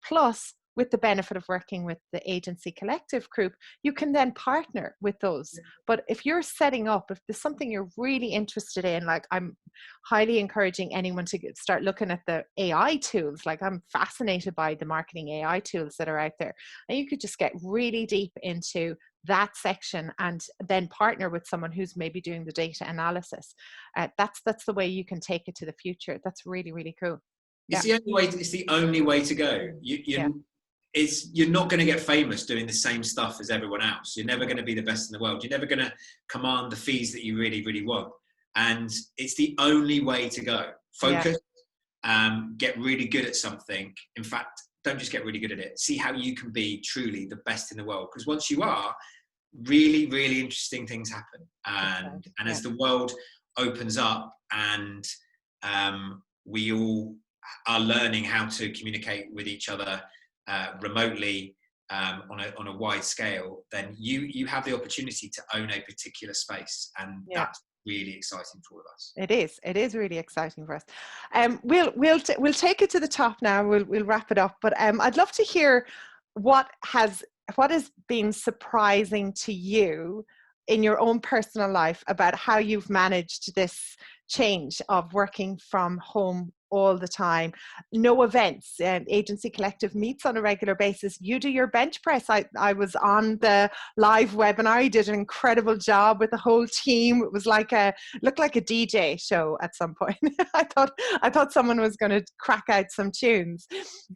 plus with the benefit of working with the agency collective group, you can then partner with those. But if you're setting up, if there's something you're really interested in, like, I'm highly encouraging anyone to start looking at the AI tools. Like, I'm fascinated by the marketing AI tools that are out there. And you could just get really deep into that section, and then partner with someone who's maybe doing the data analysis. That's the way you can take it to the future. That's really, really cool. It's the only way. It's the only way to go. You're not going to get famous doing the same stuff as everyone else. You're never going to be the best in the world. You're never going to command the fees that you really, really want. And it's the only way to go. Focus, get really good at something. In fact, don't just get really good at it. See how you can be truly the best in the world. Because once you are, really, really interesting things happen. And as the world opens up, and we all are learning how to communicate with each other remotely on a wide scale, then you have the opportunity to own a particular space, and that's really exciting for all of us. It is really exciting for us. We'll take it to the top now. We'll wrap it up, but I'd love to hear what has been surprising to you in your own personal life about how you've managed this change of working from home all the time. No events. Agency Collective meets on a regular basis. You do your bench press. I was on the live webinar. You did an incredible job with the whole team. It was like looked like a DJ show at some point. I thought someone was going to crack out some tunes.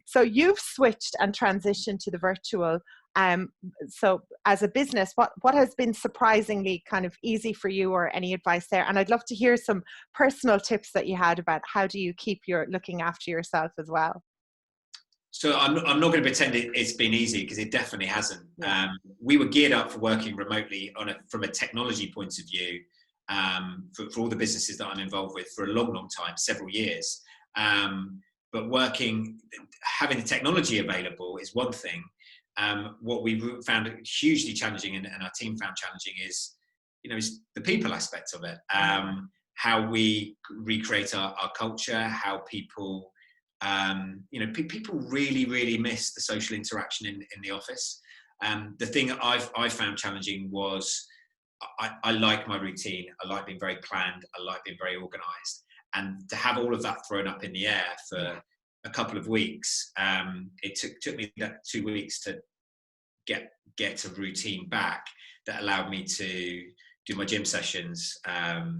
So you've switched and transitioned to the virtual. So as a business, what has been surprisingly kind of easy for you, or any advice there? And I'd love to hear some personal tips that you had about how do you keep looking after yourself as well. So I'm not going to pretend it's been easy, because it definitely hasn't. We were geared up for working remotely from a technology point of view for all the businesses that I'm involved with for a long, long time, several years. But having the technology available is one thing. What we found hugely challenging, and our team found challenging, is the people aspect of it. How we recreate our culture, how people, people really, really miss the social interaction in the office. The thing that I found challenging was I like my routine. I like being very planned. I like being very organized. And to have all of that thrown up in the air for a couple of weeks, it took me that 2 weeks to get a routine back that allowed me to do my gym sessions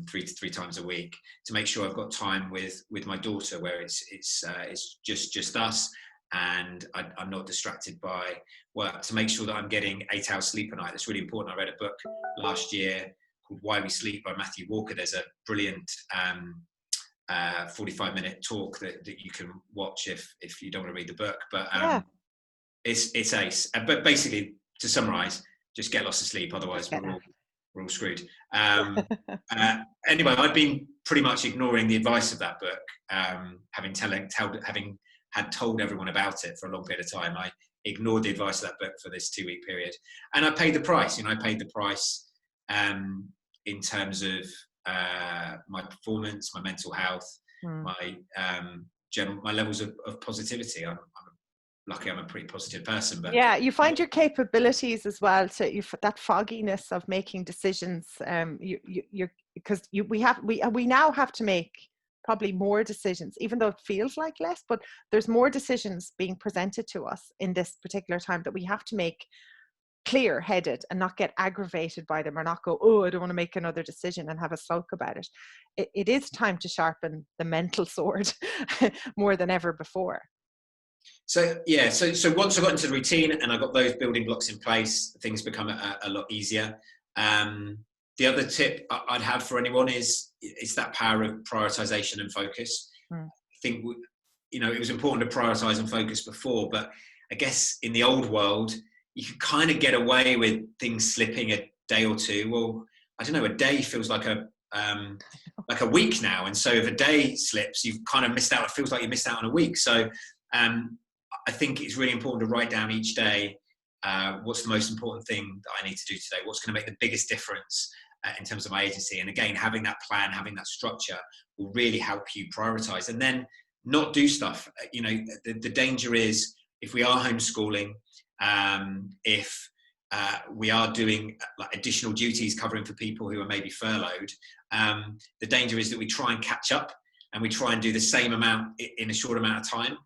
three times a week, to make sure I've got time with my daughter, where it's just us, and I'm not distracted by work, to make sure that I'm getting 8 hours sleep a night. That's really important. I read a book last year called Why We Sleep by Matthew Walker. There's a brilliant 45-minute talk that you can watch if you don't want to read the book, but it's ace. But basically, to summarize, just get lots of sleep, otherwise we're all screwed. Anyway, I'd been pretty much ignoring the advice of that book, having had told everyone about it for a long period of time. I ignored the advice of that book for this 2-week period, and I paid the price. I paid the price in terms of my performance, my mental health, my levels of positivity. I'm lucky I'm a pretty positive person, but you find your capabilities as well to that fogginess of making decisions. We now have to make probably more decisions, even though it feels like less, but there's more decisions being presented to us in this particular time that we have to make clear-headed and not get aggravated by them, or not go, oh, I don't want to make another decision, and have a sulk about it. It is time to sharpen the mental sword more than ever before. So once I got into the routine and I got those building blocks in place, things become a lot easier. The other tip I'd have for anyone is that power of prioritization and focus. I think it was important to prioritize and focus before, but I guess in the old world you could kind of get away with things slipping a day or two. Well, I don't know, a day feels like a week now, and so if a day slips, you've kind of missed out. It feels like you missed out on a week. So I think it's really important to write down each day, what's the most important thing that I need to do today? What's going to make the biggest difference in terms of my agency? And again, having that plan, having that structure will really help you prioritize, and then not do stuff. The danger is, if we are homeschooling, if we are doing additional duties covering for people who are maybe furloughed, the danger is that we try and catch up and we try and do the same amount in a short amount of time.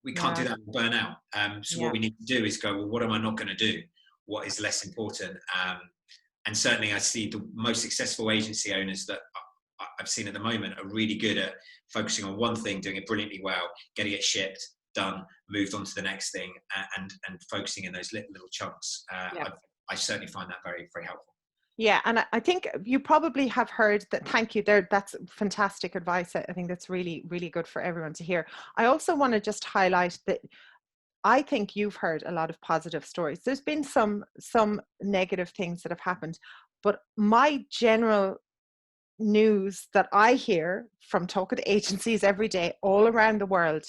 We can't do that, we'll burn out. So what we need to do is go, well, what am I not going to do? What is less important? And certainly I see the most successful agency owners that I've seen at the moment are really good at focusing on one thing, doing it brilliantly well, getting it shipped, done, moved on to the next thing, and focusing in those little chunks. I certainly find that very, very helpful. Yeah, and I think you probably have heard that. Thank you. That's fantastic advice. I think that's really, really good for everyone to hear. I also want to just highlight that I think you've heard a lot of positive stories. There's been some negative things that have happened, but my general news that I hear from talking to agencies every day all around the world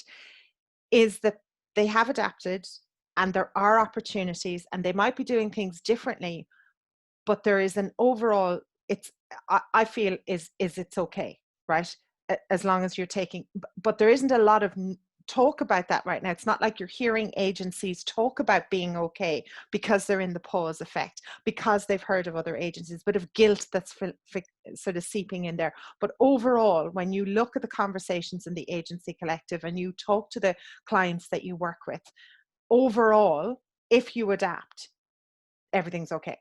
is that they have adapted, and there are opportunities, and they might be doing things differently, but there is an overall, I feel it's okay, right? As long as you're taking, but there isn't a lot of talk about that right now. It's not like you're hearing agencies talk about being okay because they're in the pause effect, because they've heard of other agencies, but of guilt that's sort of seeping in there. But overall, when you look at the conversations in the agency collective and you talk to the clients that you work with, overall, if you adapt, everything's okay.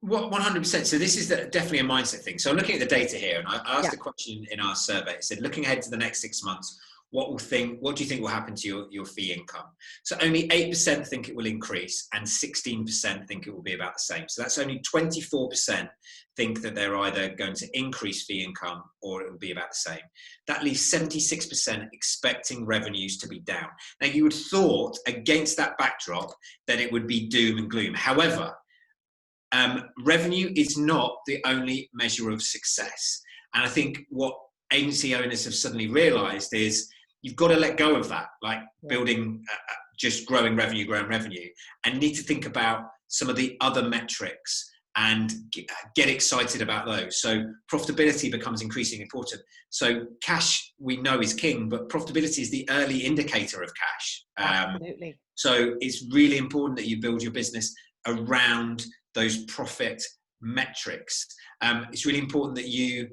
100%. So this is definitely a mindset thing. So I'm looking at the data here, and I asked a question in our survey. It said, looking ahead to the next 6 months, what do you think will happen to your fee income? So only 8% think it will increase, and 16% think it will be about the same. So that's only 24% think that they're either going to increase fee income or it will be about the same. That leaves 76% expecting revenues to be down. Now, you would have thought against that backdrop that it would be doom and gloom. However, revenue is not the only measure of success. And I think what agency owners have suddenly realized is you've got to let go of that, like building, just growing revenue, and need to think about some of the other metrics and get excited about those. So profitability becomes increasingly important. So cash, we know, is king, but profitability is the early indicator of cash. Absolutely. So it's really important that you build your business around those profit metrics. It's really important that you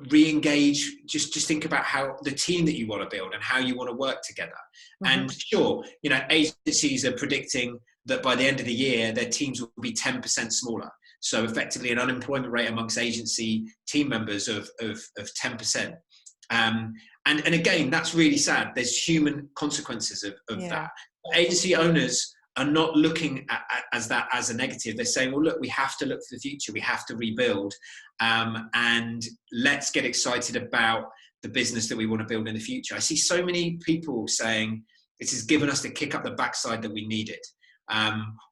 re-engage, just think about how the team that you want to build and how you want to work together. And sure, agencies are predicting that by the end of the year, their teams will be 10% smaller. So effectively an unemployment rate amongst agency team members of 10%. And again, that's really sad. There's human consequences of that. Agency owners are not looking at that as a negative. They're saying, well, look, we have to look for the future. We have to rebuild. And let's get excited about the business that we want to build in the future. I see so many people saying, this has given us the kick up the backside that we needed.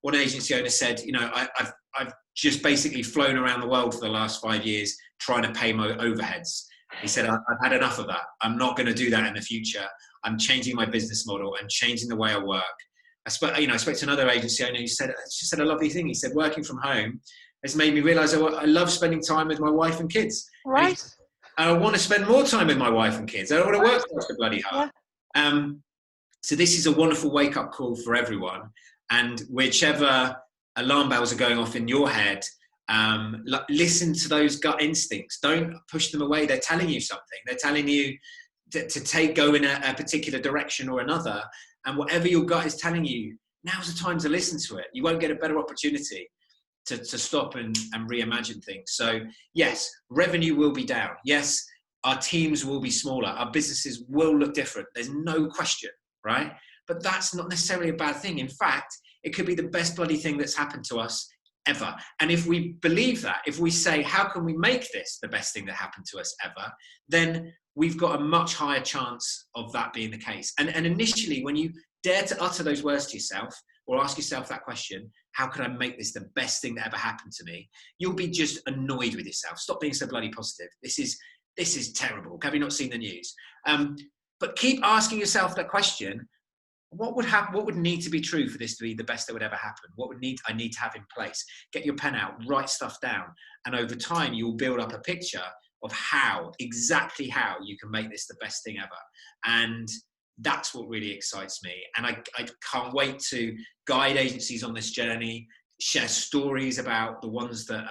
One agency owner said, I've just basically flown around the world for the last 5 years trying to pay my overheads. He said, I've had enough of that. I'm not going to do that in the future. I'm changing my business model and changing the way I work. I spoke to another agency owner who said a lovely thing. He said, working from home has made me realize I love spending time with my wife and kids. Right. I want to spend more time with my wife and kids. I don't want to work so bloody hard. Yeah. So this is a wonderful wake-up call for everyone. And whichever alarm bells are going off in your head, listen to those gut instincts. Don't push them away. They're telling you something. They're telling you to go in a particular direction or another. And whatever your gut is telling you, now's the time to listen to it. You won't get a better opportunity to stop and reimagine things. So yes, revenue will be down. Yes, our teams will be smaller. Our businesses will look different. There's no question, right? But that's not necessarily a bad thing. In fact, it could be the best bloody thing that's happened to us ever. And if we believe that, if we say, how can we make this the best thing that happened to us ever, then we've got a much higher chance of that being the case. And initially, when you dare to utter those words to yourself or ask yourself that question, how can I make this the best thing that ever happened to me? You'll be just annoyed with yourself. Stop being so bloody positive. This is terrible. Have you not seen the news? But keep asking yourself that question. What would happen? What would need to be true for this to be the best that would ever happen? What I need to have in place? Get your pen out, write stuff down. And over time, you'll build up a picture of exactly how you can make this the best thing ever. And that's what really excites me. And I can't wait to guide agencies on this journey, share stories about the ones that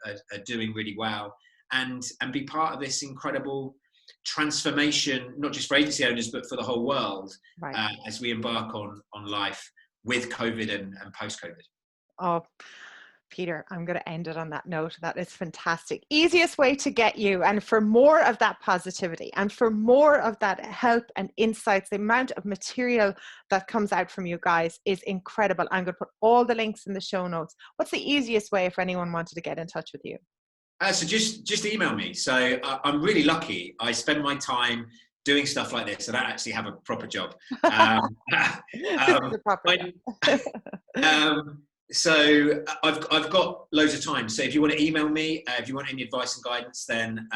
are doing really well, and be part of this incredible transformation, not just for agency owners, but for the whole world, right. As we embark on life with COVID and post-COVID. Oh, Peter, I'm going to end it on that note. That is fantastic. Easiest way to get you, and for more of that positivity and for more of that help and insights, the amount of material that comes out from you guys is incredible. I'm going to put all the links in the show notes. What's the easiest way if anyone wanted to get in touch with you? So just email me. So I'm really lucky. I spend my time doing stuff like this. I don't actually have a proper job. So I've got loads of time. So if you want to email me, if you want any advice and guidance, then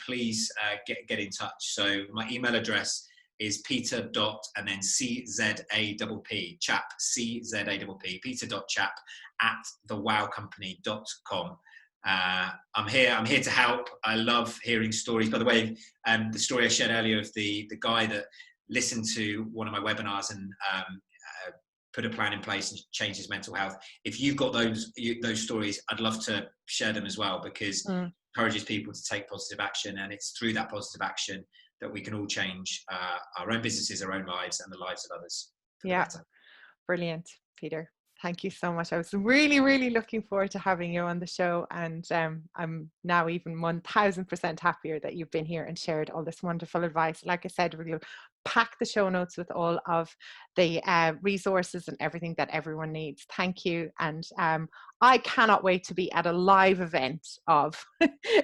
please get in touch. So my email address is peter. and then CZAPP, Czapp, CZAPP, peter.czapp@thewowcompany.com. I'm here to help. I love hearing stories. By the way, the story I shared earlier of the guy that listened to one of my webinars and put a plan in place and change his mental health. If you've got those stories, I'd love to share them as well, because it encourages people to take positive action, and it's through that positive action that we can all change our own businesses, our own lives, and the lives of others. Yeah, brilliant, Peter. Thank you so much. I was really, really looking forward to having you on the show, and I'm now even 1000% happier that you've been here and shared all this wonderful advice. Like I said, we'll pack the show notes with all of the resources and everything that everyone needs. Thank you. And I cannot wait to be at a live event of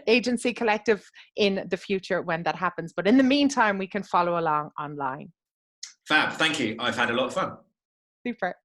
Agency Collective in the future when that happens. But in the meantime, we can follow along online. Fab. Thank you. I've had a lot of fun. Super.